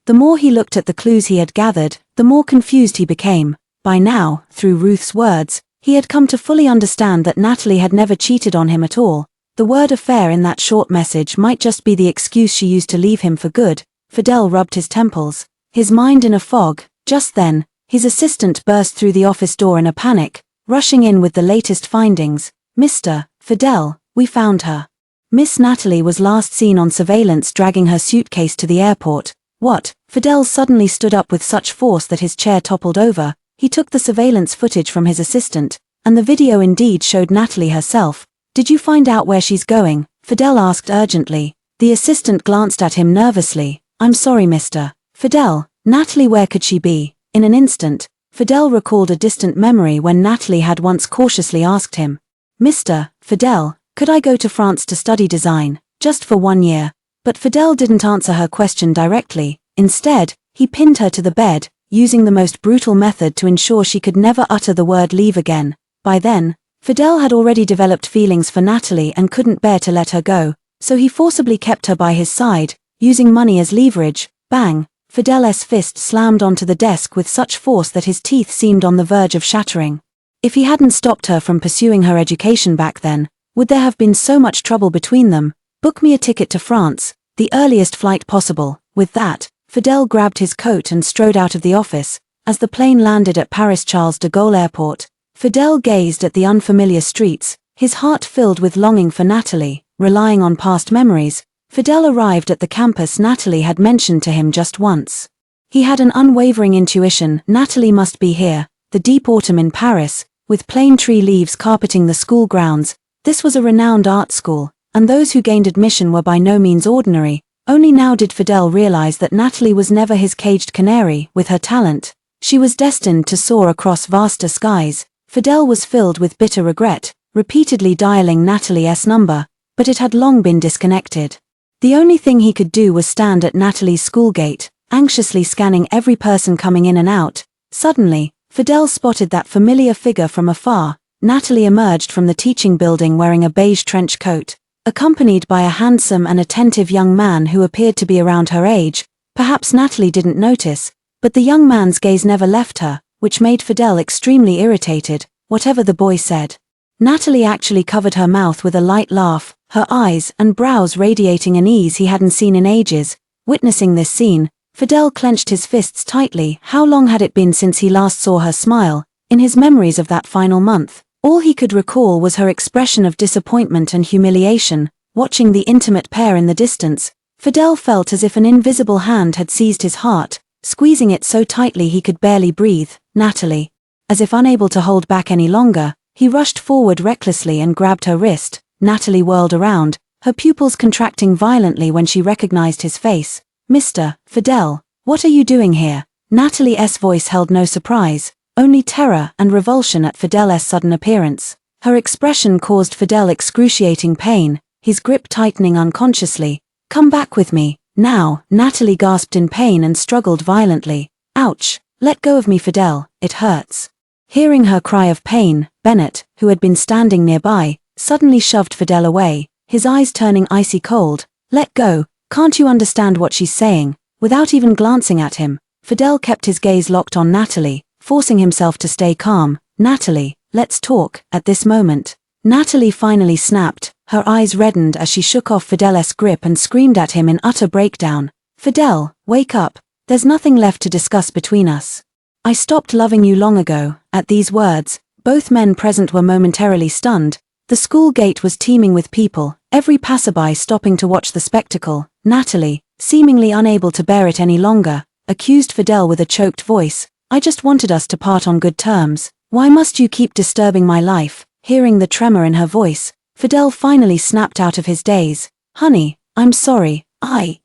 The more he looked at the clues he had gathered, the more confused he became. By now, through Ruth's words, he had come to fully understand that Natalie had never cheated on him at all. The word affair in that short message might just be the excuse she used to leave him for good. Fidel rubbed his temples, his mind in a fog. Just then, his assistant burst through the office door in a panic, rushing in with the latest findings. "Mr. Fidel, we found her." Miss Natalie was last seen on surveillance dragging her suitcase to the airport. "What?" Fidel suddenly stood up with such force that his chair toppled over. He took the surveillance footage from his assistant, and the video indeed showed Natalie herself. "Did you find out where she's going?" Fidel asked urgently. The assistant glanced at him nervously. "I'm sorry, Mr. Fidel. Natalie, where could she be?" In an instant, Fidel recalled a distant memory when Natalie had once cautiously asked him, "Mr. Fidel, could I go to France to study design, just for 1 year?" But Fidel didn't answer her question directly. Instead, he pinned her to the bed, using the most brutal method to ensure she could never utter the word leave again. By then, Fidel had already developed feelings for Natalie and couldn't bear to let her go, so he forcibly kept her by his side, using money as leverage. Bang! Fidel's fist slammed onto the desk with such force that his teeth seemed on the verge of shattering. If he hadn't stopped her from pursuing her education back then, would there have been so much trouble between them? "Book me a ticket to France, the earliest flight possible." With that, Fidel grabbed his coat and strode out of the office. As the plane landed at Paris Charles de Gaulle Airport, Fidel gazed at the unfamiliar streets, his heart filled with longing for Natalie. Relying on past memories, Fidel arrived at the campus Natalie had mentioned to him just once. He had an unwavering intuition: Natalie must be here. The deep autumn in Paris, with plane tree leaves carpeting the school grounds. This was a renowned art school, and those who gained admission were by no means ordinary. Only now did Fidel realize that Natalie was never his caged canary. With her talent, she was destined to soar across vaster skies. Fidel was filled with bitter regret, repeatedly dialing Natalie's number, but it had long been disconnected. The only thing he could do was stand at Natalie's school gate, anxiously scanning every person coming in and out. Suddenly, Fidel spotted that familiar figure from afar. Natalie emerged from the teaching building wearing a beige trench coat, accompanied by a handsome and attentive young man who appeared to be around her age. Perhaps Natalie didn't notice, but the young man's gaze never left her, which made Fidel extremely irritated. Whatever the boy said, Natalie actually covered her mouth with a light laugh, her eyes and brows radiating an ease he hadn't seen in ages. Witnessing this scene, Fidel clenched his fists tightly. How long had it been since he last saw her smile? In his memories of that final month, all he could recall was her expression of disappointment and humiliation. Watching the intimate pair in the distance, Fidel felt as if an invisible hand had seized his heart, squeezing it so tightly he could barely breathe. "Natalie." As if unable to hold back any longer, he rushed forward recklessly and grabbed her wrist. Natalie whirled around, her pupils contracting violently when she recognized his face. "Mr. Fidel, what are you doing here?" Natalie's voice held no surprise, only terror and revulsion at Fidel's sudden appearance. Her expression caused Fidel excruciating pain, his grip tightening unconsciously. "Come back with me, now." Natalie gasped in pain and struggled violently. "Ouch!" Let go of me, Fidel, it hurts. Hearing her cry of pain, Bennett, who had been standing nearby, suddenly shoved Fidel away, his eyes turning icy cold. Let go, can't you understand what she's saying? Without even glancing at him, Fidel kept his gaze locked on Natalie, forcing himself to stay calm. Natalie, let's talk. At this moment, Natalie finally snapped, her eyes reddened as she shook off Fidel's grip and screamed at him in utter breakdown. Fidel, wake up, there's nothing left to discuss between us. I stopped loving you long ago. At these words, both men present were momentarily stunned. The school gate was teeming with people, every passerby stopping to watch the spectacle. Natalie, seemingly unable to bear it any longer, accused Fidel with a choked voice. I just wanted us to part on good terms. Why must you keep disturbing my life? Hearing the tremor in her voice, Fidel finally snapped out of his daze. Honey, I'm sorry.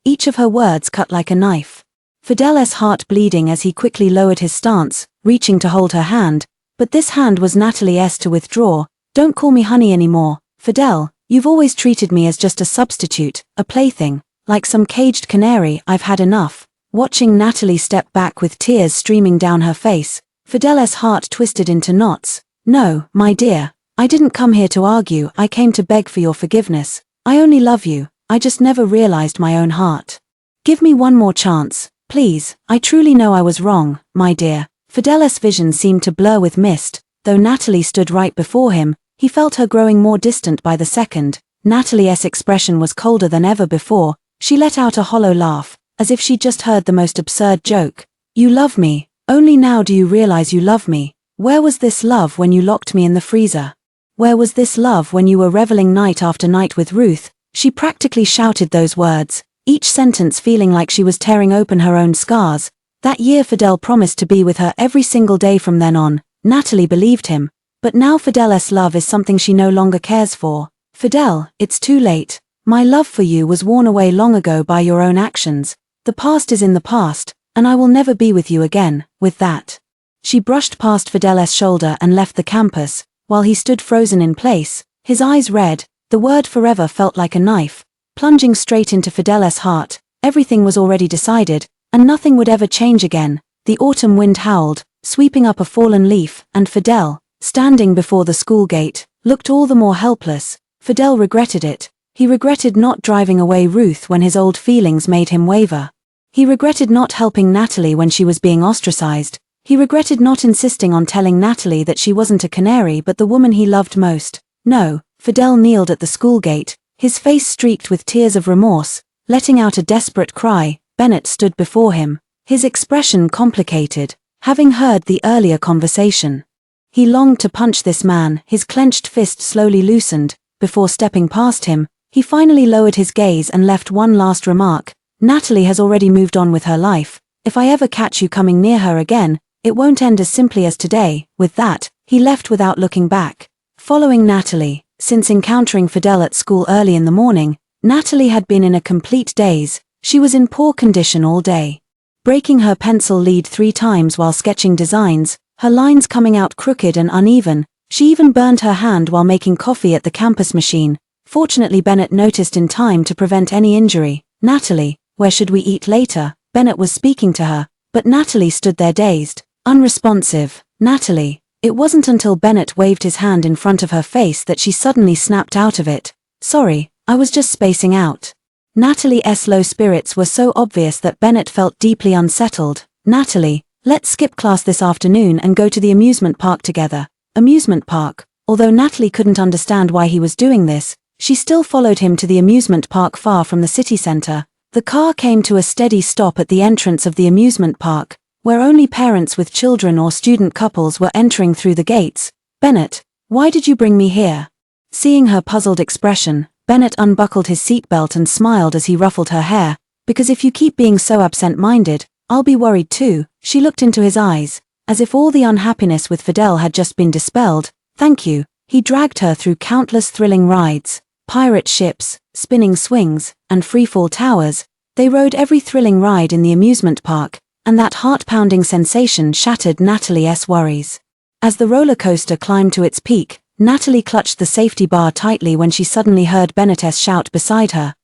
Each of her words cut like a knife. Fidel's heart bleeding as he quickly lowered his stance, reaching to hold her hand, but this hand was Natalie's to withdraw. Don't call me honey anymore, Fidel, you've always treated me as just a substitute, a plaything, like some caged canary. I've had enough. Watching Natalie step back with tears streaming down her face, Fidel's heart twisted into knots. No, my dear, I didn't come here to argue, I came to beg for your forgiveness. I only love you, I just never realized my own heart. Give me one more chance, please. I truly know I was wrong, my dear. Fidel's vision seemed to blur with mist. Though Natalie stood right before him, he felt her growing more distant by the second. Natalie's expression was colder than ever before. She let out a hollow laugh, as if she'd just heard the most absurd joke. You love me. Only now do you realize you love me. Where was this love when you locked me in the freezer? Where was this love when you were reveling night after night with Ruth? She practically shouted those words, each sentence feeling like she was tearing open her own scars. That year Fidel promised to be with her every single day from then on. Natalie believed him, but now Fidel's love is something she no longer cares for. Fidel, it's too late. My love for you was worn away long ago by your own actions. The past is in the past, and I will never be with you again. With that, she brushed past Fidel's shoulder and left the campus, while he stood frozen in place, his eyes red. The word forever felt like a knife, plunging straight into Fidel's heart. Everything was already decided, and nothing would ever change again. The autumn wind howled, sweeping up a fallen leaf, and Fidel, standing before the school gate, looked all the more helpless. Fidel regretted it. He regretted not driving away Ruth when his old feelings made him waver. He regretted not helping Natalie when she was being ostracized. He regretted not insisting on telling Natalie that she wasn't a canary but the woman he loved most. No, Fidel kneeled at the school gate, his face streaked with tears of remorse, letting out a desperate cry. Bennett stood before him, his expression complicated, having heard the earlier conversation. He longed to punch this man. His clenched fist slowly loosened. Before stepping past him, he finally lowered his gaze and left one last remark. Natalie has already moved on with her life. If I ever catch you coming near her again, it won't end as simply as today. With that, he left without looking back. Following Natalie, since encountering Fidel at school early in the morning, Natalie had been in a complete daze. She was in poor condition all day, breaking her pencil lead 3 times while sketching designs, her lines coming out crooked and uneven. She even burned her hand while making coffee at the campus machine. Fortunately, Bennett noticed in time to prevent any injury. Natalie, where should we eat later? Bennett was speaking to her, but Natalie stood there dazed, unresponsive. Natalie. It wasn't until Bennett waved his hand in front of her face that she suddenly snapped out of it. Sorry, I was just spacing out. Natalie's low spirits were so obvious that Bennett felt deeply unsettled. Natalie, let's skip class this afternoon and go to the amusement park together. Amusement park. Although Natalie couldn't understand why he was doing this, she still followed him to the amusement park far from the city center. The car came to a steady stop at the entrance of the amusement park, where only parents with children or student couples were entering through the gates. Bennett, why did you bring me here? Seeing her puzzled expression, Bennett unbuckled his seatbelt and smiled as he ruffled her hair. Because if you keep being so absent-minded, I'll be worried too. She looked into his eyes, as if all the unhappiness with Fidel had just been dispelled. Thank you. He dragged her through countless thrilling rides, pirate ships, spinning swings, and freefall towers. They rode every thrilling ride in the amusement park, and that heart-pounding sensation shattered Natalie's worries. As the roller coaster climbed to its peak, Natalie clutched the safety bar tightly when she suddenly heard Bennett's shout beside her.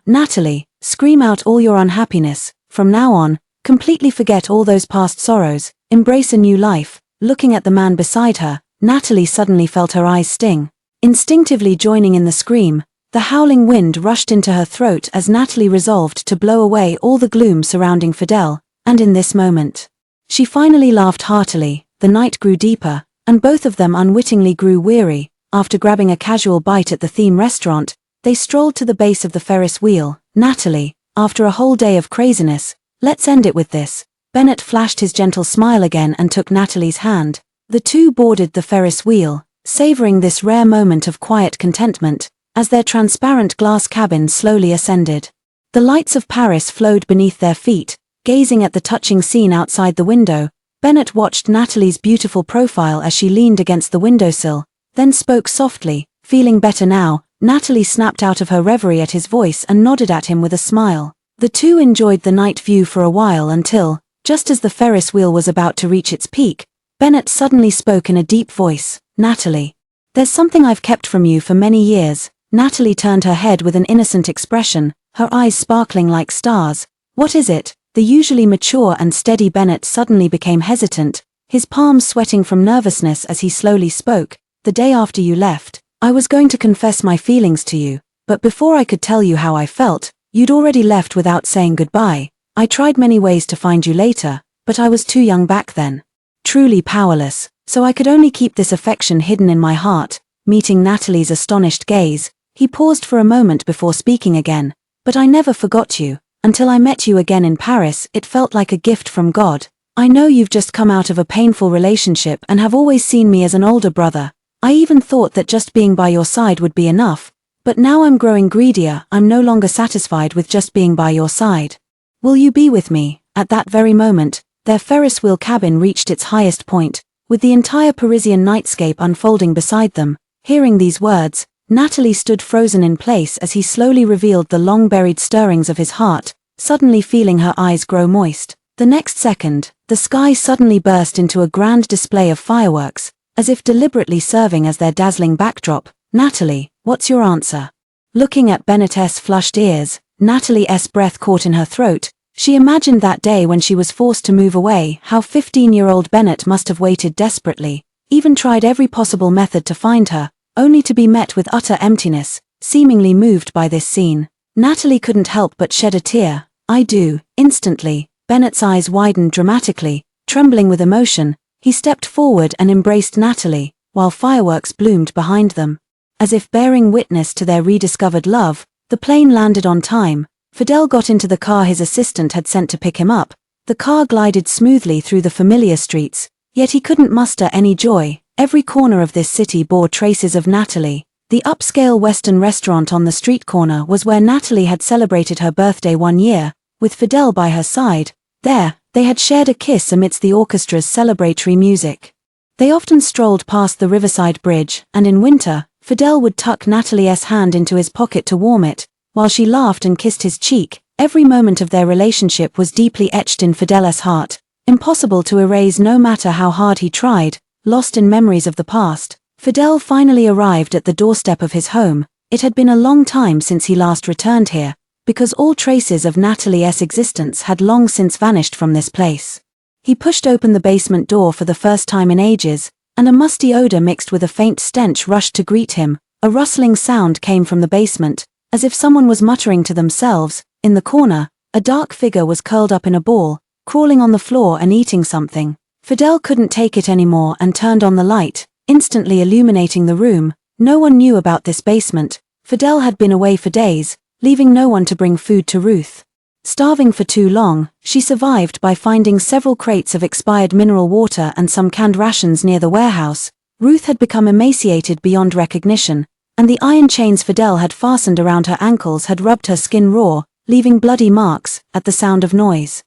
Natalie, scream out all your unhappiness. From now on, completely forget all those past sorrows, embrace a new life. Looking at the man beside her, Natalie suddenly felt her eyes sting. Instinctively joining in the scream, the howling wind rushed into her throat as Natalie resolved to blow away all the gloom surrounding Fidel, and in this moment, she finally laughed heartily. The night grew deeper, and both of them unwittingly grew weary. After grabbing a casual bite at the theme restaurant, they strolled to the base of the Ferris wheel. Natalie, after a whole day of craziness, let's end it with this. Bennett flashed his gentle smile again and took Natalie's hand. The two boarded the Ferris wheel, savoring this rare moment of quiet contentment, as their transparent glass cabin slowly ascended. The lights of Paris flowed beneath their feet. Gazing at the touching scene outside the window, Bennett watched Natalie's beautiful profile as she leaned against the windowsill, then spoke softly. Feeling better now, Natalie snapped out of her reverie at his voice and nodded at him with a smile. The two enjoyed the night view for a while until, just as the Ferris wheel was about to reach its peak, Bennett suddenly spoke in a deep voice. Natalie, there's something I've kept from you for many years. Natalie turned her head with an innocent expression, her eyes sparkling like stars. What is it? The usually mature and steady Bennett suddenly became hesitant, his palms sweating from nervousness as he slowly spoke. The day after you left, I was going to confess my feelings to you, but before I could tell you how I felt, you'd already left without saying goodbye. I tried many ways to find you later, but I was too young back then. Truly powerless, so I could only keep this affection hidden in my heart. Meeting Natalie's astonished gaze, he paused for a moment before speaking again. But I never forgot you. Until I met you again in Paris, it felt like a gift from God. I know you've just come out of a painful relationship and have always seen me as an older brother. I even thought that just being by your side would be enough. But now I'm growing greedier. I'm no longer satisfied with just being by your side. Will you be with me? At that very moment, their Ferris wheel cabin reached its highest point, with the entire Parisian nightscape unfolding beside them. Hearing these words, Natalie stood frozen in place as he slowly revealed the long-buried stirrings of his heart, suddenly feeling her eyes grow moist. The next second, the sky suddenly burst into a grand display of fireworks, as if deliberately serving as their dazzling backdrop. Natalie, what's your answer? Looking at Bennett's flushed ears, Natalie's breath caught in her throat. She imagined that day when she was forced to move away, how 15-year-old Bennett must have waited desperately, even tried every possible method to find her, only to be met with utter emptiness. Seemingly moved by this scene, Natalie couldn't help but shed a tear. I do. Instantly, Bennett's eyes widened dramatically. Trembling with emotion, he stepped forward and embraced Natalie, while fireworks bloomed behind them. As if bearing witness to their rediscovered love, the plane landed on time. Fidel got into the car his assistant had sent to pick him up. The car glided smoothly through the familiar streets, yet he couldn't muster any joy. Every corner of this city bore traces of Natalie. The upscale Western restaurant on the street corner was where Natalie had celebrated her birthday 1 year, with Fidel by her side. There, they had shared a kiss amidst the orchestra's celebratory music. They often strolled past the Riverside Bridge, and in winter, Fidel would tuck Natalie's hand into his pocket to warm it, while she laughed and kissed his cheek. Every moment of their relationship was deeply etched in Fidel's heart, impossible to erase no matter how hard he tried. Lost in memories of the past, Fidel finally arrived at the doorstep of his home. It had been a long time since he last returned here, because all traces of Natalie's existence had long since vanished from this place. He pushed open the basement door for the first time in ages, and a musty odor mixed with a faint stench rushed to greet him. A rustling sound came from the basement, as if someone was muttering to themselves. In the corner, a dark figure was curled up in a ball, crawling on the floor and eating something. Fidel couldn't take it anymore and turned on the light, instantly illuminating the room. No one knew about this basement. Fidel had been away for days, leaving no one to bring food to Ruth. Starving for too long, she survived by finding several crates of expired mineral water and some canned rations near the warehouse. Ruth had become emaciated beyond recognition, and the iron chains Fidel had fastened around her ankles had rubbed her skin raw, leaving bloody marks. At the sound of noise,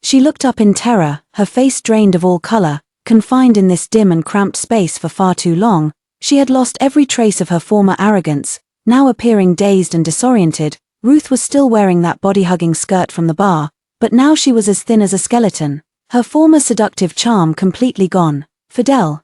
she looked up in terror, her face drained of all color. Confined in this dim and cramped space for far too long, she had lost every trace of her former arrogance. Now appearing dazed and disoriented, Ruth was still wearing that body-hugging skirt from the bar, but now she was as thin as a skeleton, her former seductive charm completely gone. Fidel,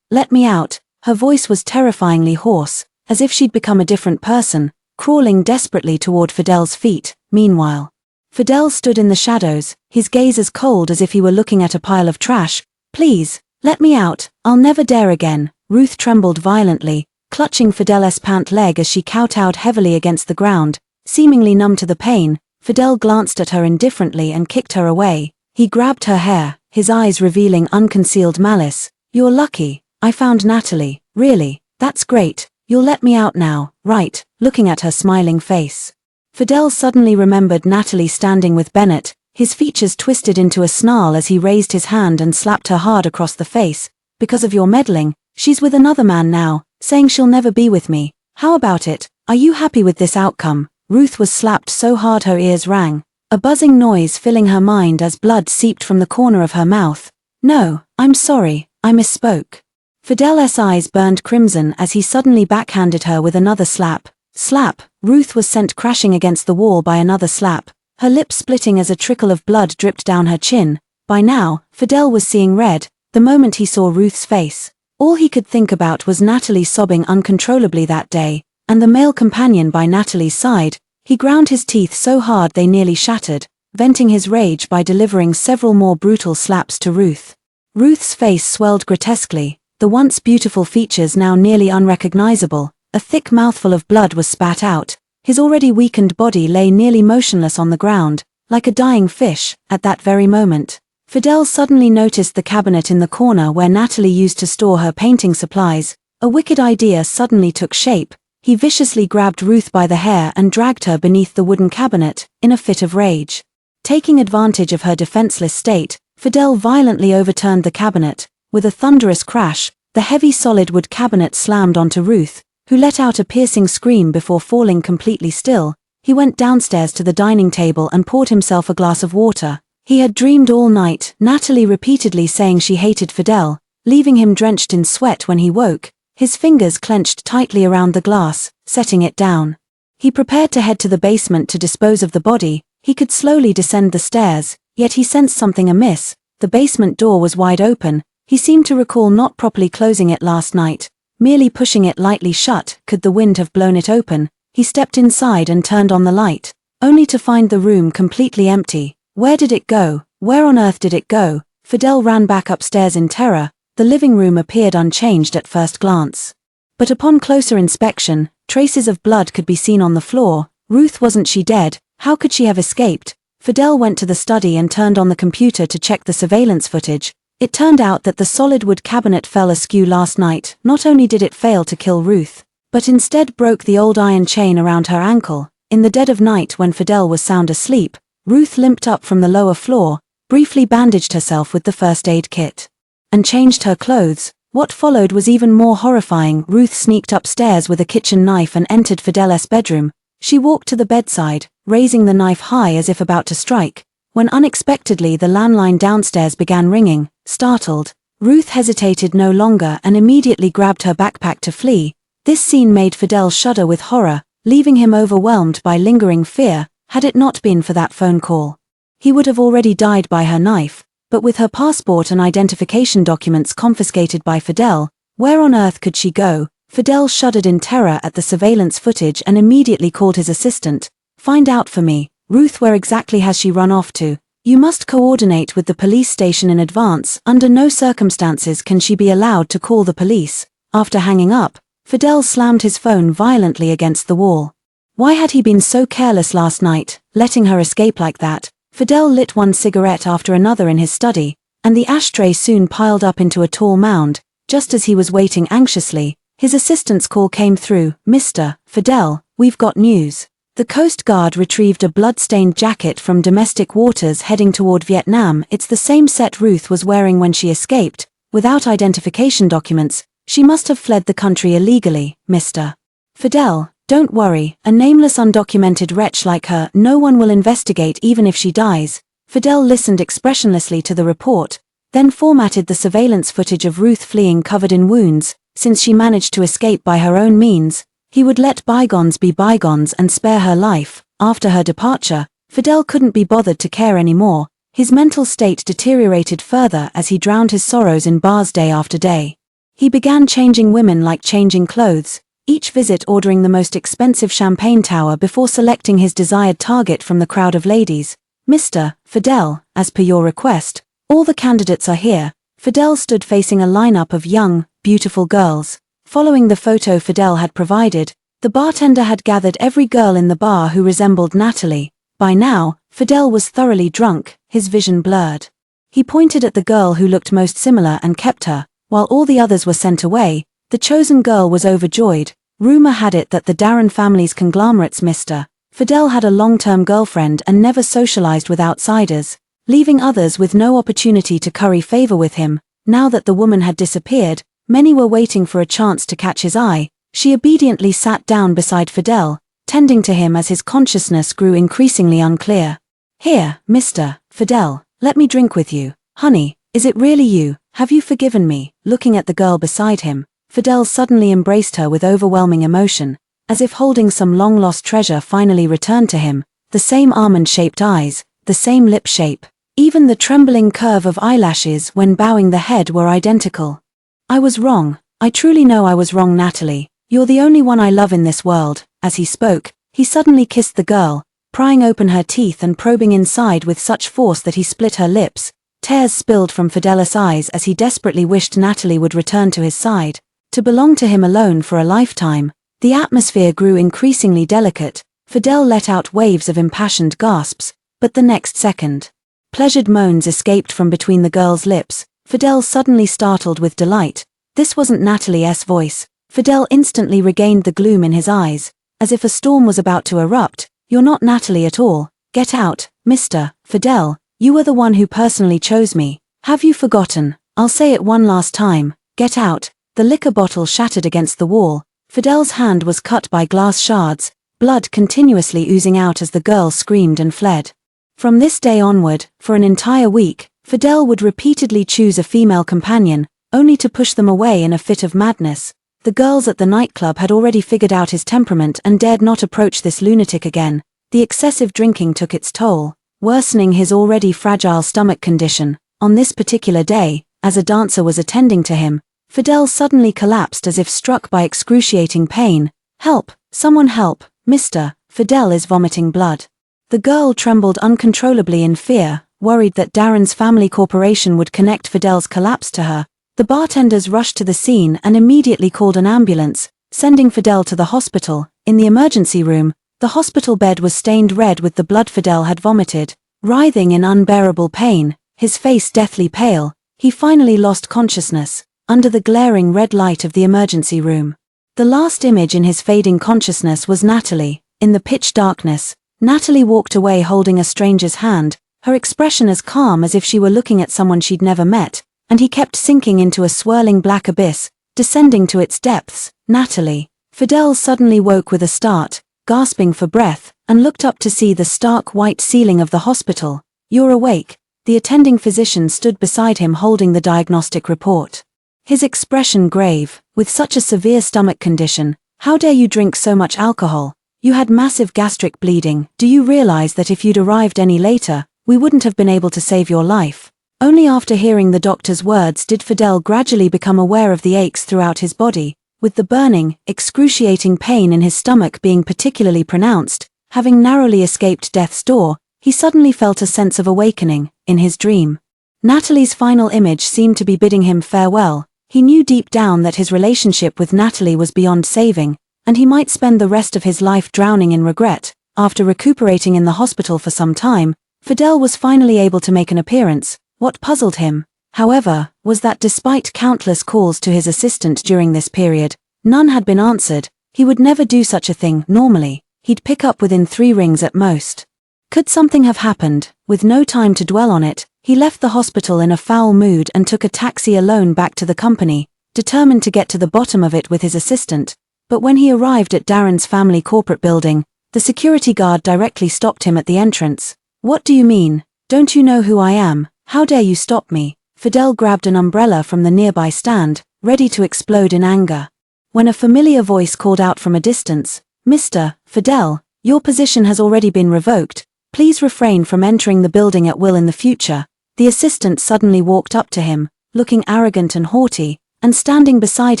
let me out. Her voice was terrifyingly hoarse, as if she'd become a different person, crawling desperately toward Fidel's feet. Meanwhile, Fidel stood in the shadows, his gaze as cold as if he were looking at a pile of trash. "Please, let me out, I'll never dare again." Ruth trembled violently, clutching Fidel's pant leg as she kowtowed heavily against the ground. Seemingly numb to the pain, Fidel glanced at her indifferently and kicked her away. He grabbed her hair, his eyes revealing unconcealed malice. "You're lucky, I found Natalie. Really, that's great. You'll let me out now, right?" Looking at her smiling face. Fidel suddenly remembered Natalie standing with Bennett, his features twisted into a snarl as he raised his hand and slapped her hard across the face. "Because of your meddling, she's with another man now, saying she'll never be with me. How about it? Are you happy with this outcome?" Ruth was slapped so hard her ears rang, a buzzing noise filling her mind as blood seeped from the corner of her mouth. "No, I'm sorry, I misspoke." Fidel's eyes burned crimson as he suddenly backhanded her with another slap. Slap! Ruth was sent crashing against the wall by another slap, her lips splitting as a trickle of blood dripped down her chin. By now, Fidel was seeing red, the moment he saw Ruth's face. All he could think about was Natalie sobbing uncontrollably that day, and the male companion by Natalie's side. He ground his teeth so hard they nearly shattered, venting his rage by delivering several more brutal slaps to Ruth. Ruth's face swelled grotesquely, the once beautiful features now nearly unrecognizable. A thick mouthful of blood was spat out. His already weakened body lay nearly motionless on the ground, like a dying fish. At that very moment, Fidel suddenly noticed the cabinet in the corner where Natalie used to store her painting supplies. A wicked idea suddenly took shape. He viciously grabbed Ruth by the hair and dragged her beneath the wooden cabinet, in a fit of rage. Taking advantage of her defenseless state, Fidel violently overturned the cabinet. With a thunderous crash, the heavy solid wood cabinet slammed onto Ruth, who let out a piercing scream before falling completely still. He went downstairs to the dining table and poured himself a glass of water. He had dreamed all night, Natalie repeatedly saying she hated Fidel, leaving him drenched in sweat when he woke, his fingers clenched tightly around the glass, setting it down. He prepared to head to the basement to dispose of the body. He could slowly descend the stairs, yet he sensed something amiss. The basement door was wide open. He seemed to recall not properly closing it last night. Merely pushing it lightly shut. Could the wind have blown it open? He stepped inside and turned on the light, only to find the room completely empty. Where did it go? Where on earth did it go? Fidel ran back upstairs in terror. The living room appeared unchanged at first glance. But upon closer inspection, traces of blood could be seen on the floor. Ruth, wasn't she dead? How could she have escaped? Fidel went to the study and turned on the computer to check the surveillance footage. It turned out that the solid wood cabinet fell askew last night. Not only did it fail to kill Ruth, but instead broke the old iron chain around her ankle. In the dead of night when Fidel was sound asleep, Ruth limped up from the lower floor, briefly bandaged herself with the first aid kit, and changed her clothes. What followed was even more horrifying. Ruth sneaked upstairs with a kitchen knife and entered Fidel's bedroom. She walked to the bedside, raising the knife high as if about to strike, when unexpectedly the landline downstairs began ringing. Startled, Ruth hesitated no longer and immediately grabbed her backpack to flee. This scene made Fidel shudder with horror, leaving him overwhelmed by lingering fear. Had it not been for that phone call, he would have already died by her knife. But with her passport and identification documents confiscated by Fidel, where on earth could she go? Fidel shuddered in terror at the surveillance footage and immediately called his assistant. "Find out for me, Ruth, where exactly has she run off to? You must coordinate with the police station in advance. Under no circumstances can she be allowed to call the police." After hanging up, Fidel slammed his phone violently against the wall. Why had he been so careless last night, letting her escape like that? Fidel lit one cigarette after another in his study, and the ashtray soon piled up into a tall mound. Just as he was waiting anxiously, his assistant's call came through. "Mr. Fidel, we've got news." The Coast Guard retrieved a blood-stained jacket from domestic waters heading toward Vietnam. It's the same set Ruth was wearing when she escaped. Without identification documents, she must have fled the country illegally. "Mr. Fidel, don't worry, a nameless undocumented wretch like her, no one will investigate even if she dies." Fidel listened expressionlessly to the report, then formatted the surveillance footage of Ruth fleeing covered in wounds. Since she managed to escape by her own means, he would let bygones be bygones and spare her life. After her departure, Fidel couldn't be bothered to care anymore. His mental state deteriorated further as he drowned his sorrows in bars day after day. He began changing women like changing clothes, each visit ordering the most expensive champagne tower before selecting his desired target from the crowd of ladies. Mr. Fidel, as per your request, all the candidates are here. Fidel stood facing a lineup of young, beautiful girls. Following the photo Fidel had provided, the bartender had gathered every girl in the bar who resembled Natalie. By now, Fidel was thoroughly drunk, his vision blurred. He pointed at the girl who looked most similar and kept her. While all the others were sent away, the chosen girl was overjoyed. Rumor had it that the Darren family's conglomerate's Mr. Fidel had a long-term girlfriend and never socialized with outsiders, leaving others with no opportunity to curry favor with him. Now that the woman had disappeared, many were waiting for a chance to catch his eye. She obediently sat down beside Fidel, tending to him as his consciousness grew increasingly unclear. Here, Mr. Fidel, let me drink with you. Honey, is it really you? Have you forgiven me? Looking at the girl beside him, Fidel suddenly embraced her with overwhelming emotion, as if holding some long-lost treasure finally returned to him. The same almond-shaped eyes, the same lip shape, even the trembling curve of eyelashes when bowing the head were identical. I was wrong. I truly know I was wrong, Natalie. You're the only one I love in this world. As he spoke, he suddenly kissed the girl, prying open her teeth and probing inside with such force that he split her lips. Tears spilled from Fidel's eyes as he desperately wished Natalie would return to his side, to belong to him alone for a lifetime. The atmosphere grew increasingly delicate. Fidel let out waves of impassioned gasps, but the next second, pleasured moans escaped from between the girl's lips. Fidel suddenly startled with delight. This wasn't Natalie's voice. Fidel instantly regained the gloom in his eyes, as if a storm was about to erupt. You're not Natalie at all. Get out, Mr. Fidel. You were the one who personally chose me. Have you forgotten? I'll say it one last time. Get out. The liquor bottle shattered against the wall. Fidel's hand was cut by glass shards, blood continuously oozing out as the girl screamed and fled. From this day onward, for an entire week, Fidel would repeatedly choose a female companion, only to push them away in a fit of madness. The girls at the nightclub had already figured out his temperament and dared not approach this lunatic again. The excessive drinking took its toll, worsening his already fragile stomach condition. On this particular day, as a dancer was attending to him, Fidel suddenly collapsed as if struck by excruciating pain. Help! Someone help! Mr. Fidel is vomiting blood. The girl trembled uncontrollably in fear, worried that Darren's family corporation would connect Fidel's collapse to her. The bartenders rushed to the scene and immediately called an ambulance, sending Fidel to the hospital. In the emergency room, the hospital bed was stained red with the blood Fidel had vomited. Writhing in unbearable pain, his face deathly pale, he finally lost consciousness, under the glaring red light of the emergency room. The last image in his fading consciousness was Natalie. In the pitch darkness, Natalie walked away holding a stranger's hand, her expression as calm as if she were looking at someone she'd never met, and he kept sinking into a swirling black abyss, descending to its depths. Natalie. Fidel suddenly woke with a start, gasping for breath, and looked up to see the stark white ceiling of the hospital. You're awake. The attending physician stood beside him holding the diagnostic report. His expression grave. With such a severe stomach condition, how dare you drink so much alcohol? You had massive gastric bleeding. Do you realize that if you'd arrived any later, we wouldn't have been able to save your life? Only after hearing the doctor's words did Fidel gradually become aware of the aches throughout his body, with the burning, excruciating pain in his stomach being particularly pronounced. Having narrowly escaped death's door, he suddenly felt a sense of awakening. In his dream, Natalie's final image seemed to be bidding him farewell. He knew deep down that his relationship with Natalie was beyond saving, and he might spend the rest of his life drowning in regret. After recuperating in the hospital for some time, Fidel was finally able to make an appearance. What puzzled him, however, was that despite countless calls to his assistant during this period, none had been answered. He would never do such a thing. Normally, he'd pick up within 3 rings at most. Could something have happened? With no time to dwell on it, he left the hospital in a foul mood and took a taxi alone back to the company, determined to get to the bottom of it with his assistant. But when he arrived at Darren's family corporate building, the security guard directly stopped him at the entrance. What do you mean? Don't you know who I am? How dare you stop me? Fidel grabbed an umbrella from the nearby stand, ready to explode in anger. When a familiar voice called out from a distance, Mr. Fidel, your position has already been revoked. Please refrain from entering the building at will in the future. The assistant suddenly walked up to him, looking arrogant and haughty, and standing beside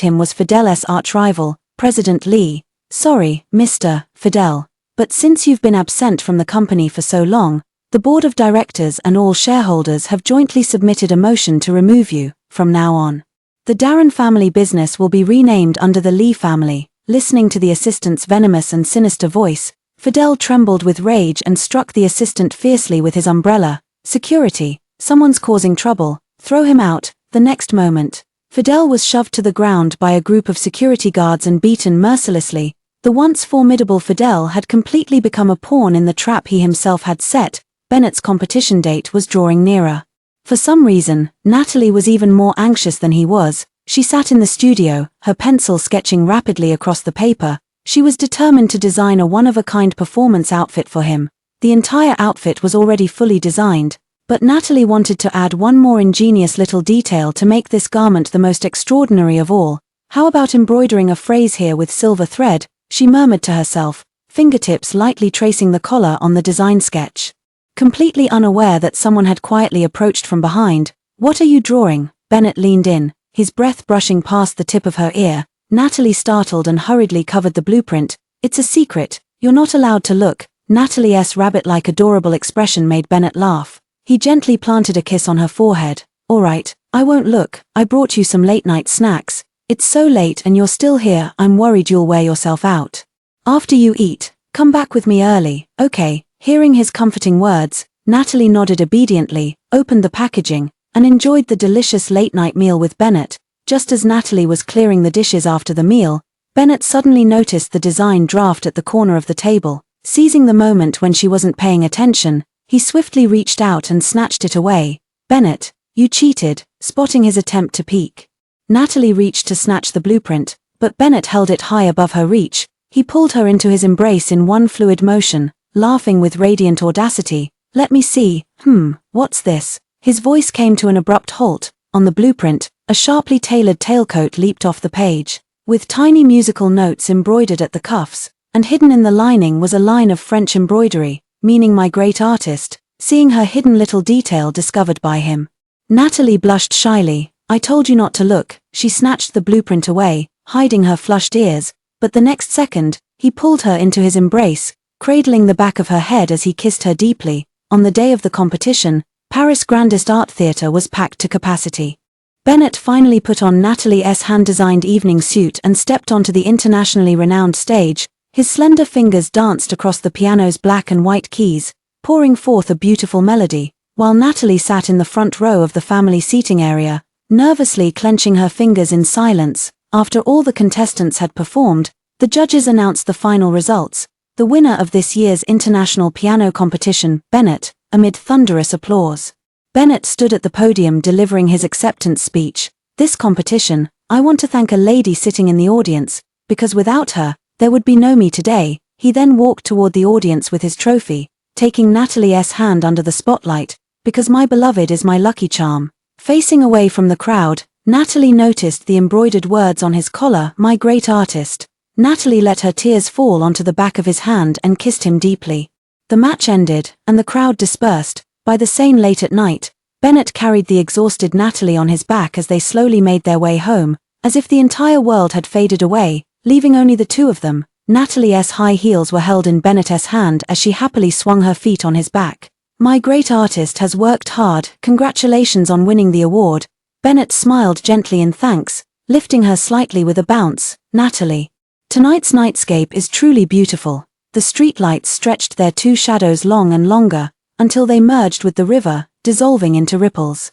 him was Fidel's arch-rival, President Lee. Sorry, Mr. Fidel, but since you've been absent from the company for so long, The board of directors and all shareholders have jointly submitted a motion to remove you, from now on. The Darren family business will be renamed under the Lee family. Listening to the assistant's venomous and sinister voice, Fidel trembled with rage and struck the assistant fiercely with his umbrella. Security, someone's causing trouble, throw him out. The next moment, Fidel was shoved to the ground by a group of security guards and beaten mercilessly. The once formidable Fidel had completely become a pawn in the trap he himself had set. Bennett's competition date was drawing nearer. For some reason, Natalie was even more anxious than he was. She sat in the studio, her pencil sketching rapidly across the paper. She was determined to design a one-of-a-kind performance outfit for him. The entire outfit was already fully designed, but Natalie wanted to add one more ingenious little detail to make this garment the most extraordinary of all. How about embroidering a phrase here with silver thread? She murmured to herself, fingertips lightly tracing the collar on the design sketch. Completely unaware that someone had quietly approached from behind. "What are you drawing?" Bennett leaned in, his breath brushing past the tip of her ear. Natalie startled and hurriedly covered the blueprint. "It's a secret, you're not allowed to look." Natalie's rabbit-like adorable expression made Bennett laugh. He gently planted a kiss on her forehead. "All right, I won't look. I brought you some late-night snacks. It's so late and you're still here, I'm worried you'll wear yourself out. After you eat, come back with me early, okay?" Hearing his comforting words, Natalie nodded obediently, opened the packaging, and enjoyed the delicious late-night meal with Bennett. Just as Natalie was clearing the dishes after the meal, Bennett suddenly noticed the design draft at the corner of the table. Seizing the moment when she wasn't paying attention, he swiftly reached out and snatched it away. "Bennett, you cheated," spotting his attempt to peek. Natalie reached to snatch the blueprint, but Bennett held it high above her reach. He pulled her into his embrace in one fluid motion, laughing with radiant audacity. "Let me see. What's this?" His voice came to an abrupt halt. On the blueprint, a sharply tailored tailcoat leaped off the page. With tiny musical notes embroidered at the cuffs, and hidden in the lining was a line of French embroidery, meaning "my great artist." Seeing her hidden little detail discovered by him, Natalie blushed shyly. "I told you not to look." She snatched the blueprint away, hiding her flushed ears, but the next second, he pulled her into his embrace, cradling the back of her head as he kissed her deeply. On the day of the competition, Paris' grandest art theatre was packed to capacity. Bennett finally put on Natalie's hand-designed evening suit and stepped onto the internationally renowned stage. His slender fingers danced across the piano's black and white keys, pouring forth a beautiful melody, while Natalie sat in the front row of the family seating area, nervously clenching her fingers in silence. After all the contestants had performed, the judges announced the final results. The winner of this year's international piano competition, Bennett, amid thunderous applause. Bennett stood at the podium delivering his acceptance speech. "This competition, I want to thank a lady sitting in the audience, because without her, there would be no me today." He then walked toward the audience with his trophy, taking Natalie's hand under the spotlight, "Because my beloved is my lucky charm." Facing away from the crowd, Natalie noticed the embroidered words on his collar, "My great artist." Natalie let her tears fall onto the back of his hand and kissed him deeply. The match ended, and the crowd dispersed. By the Seine late at night, Bennett carried the exhausted Natalie on his back as they slowly made their way home, as if the entire world had faded away, leaving only the two of them. Natalie's high heels were held in Bennett's hand as she happily swung her feet on his back. "My great artist has worked hard, congratulations on winning the award." Bennett smiled gently in thanks, lifting her slightly with a bounce. "Natalie, tonight's nightscape is truly beautiful." The streetlights stretched their two shadows long and longer, until they merged with the river, dissolving into ripples.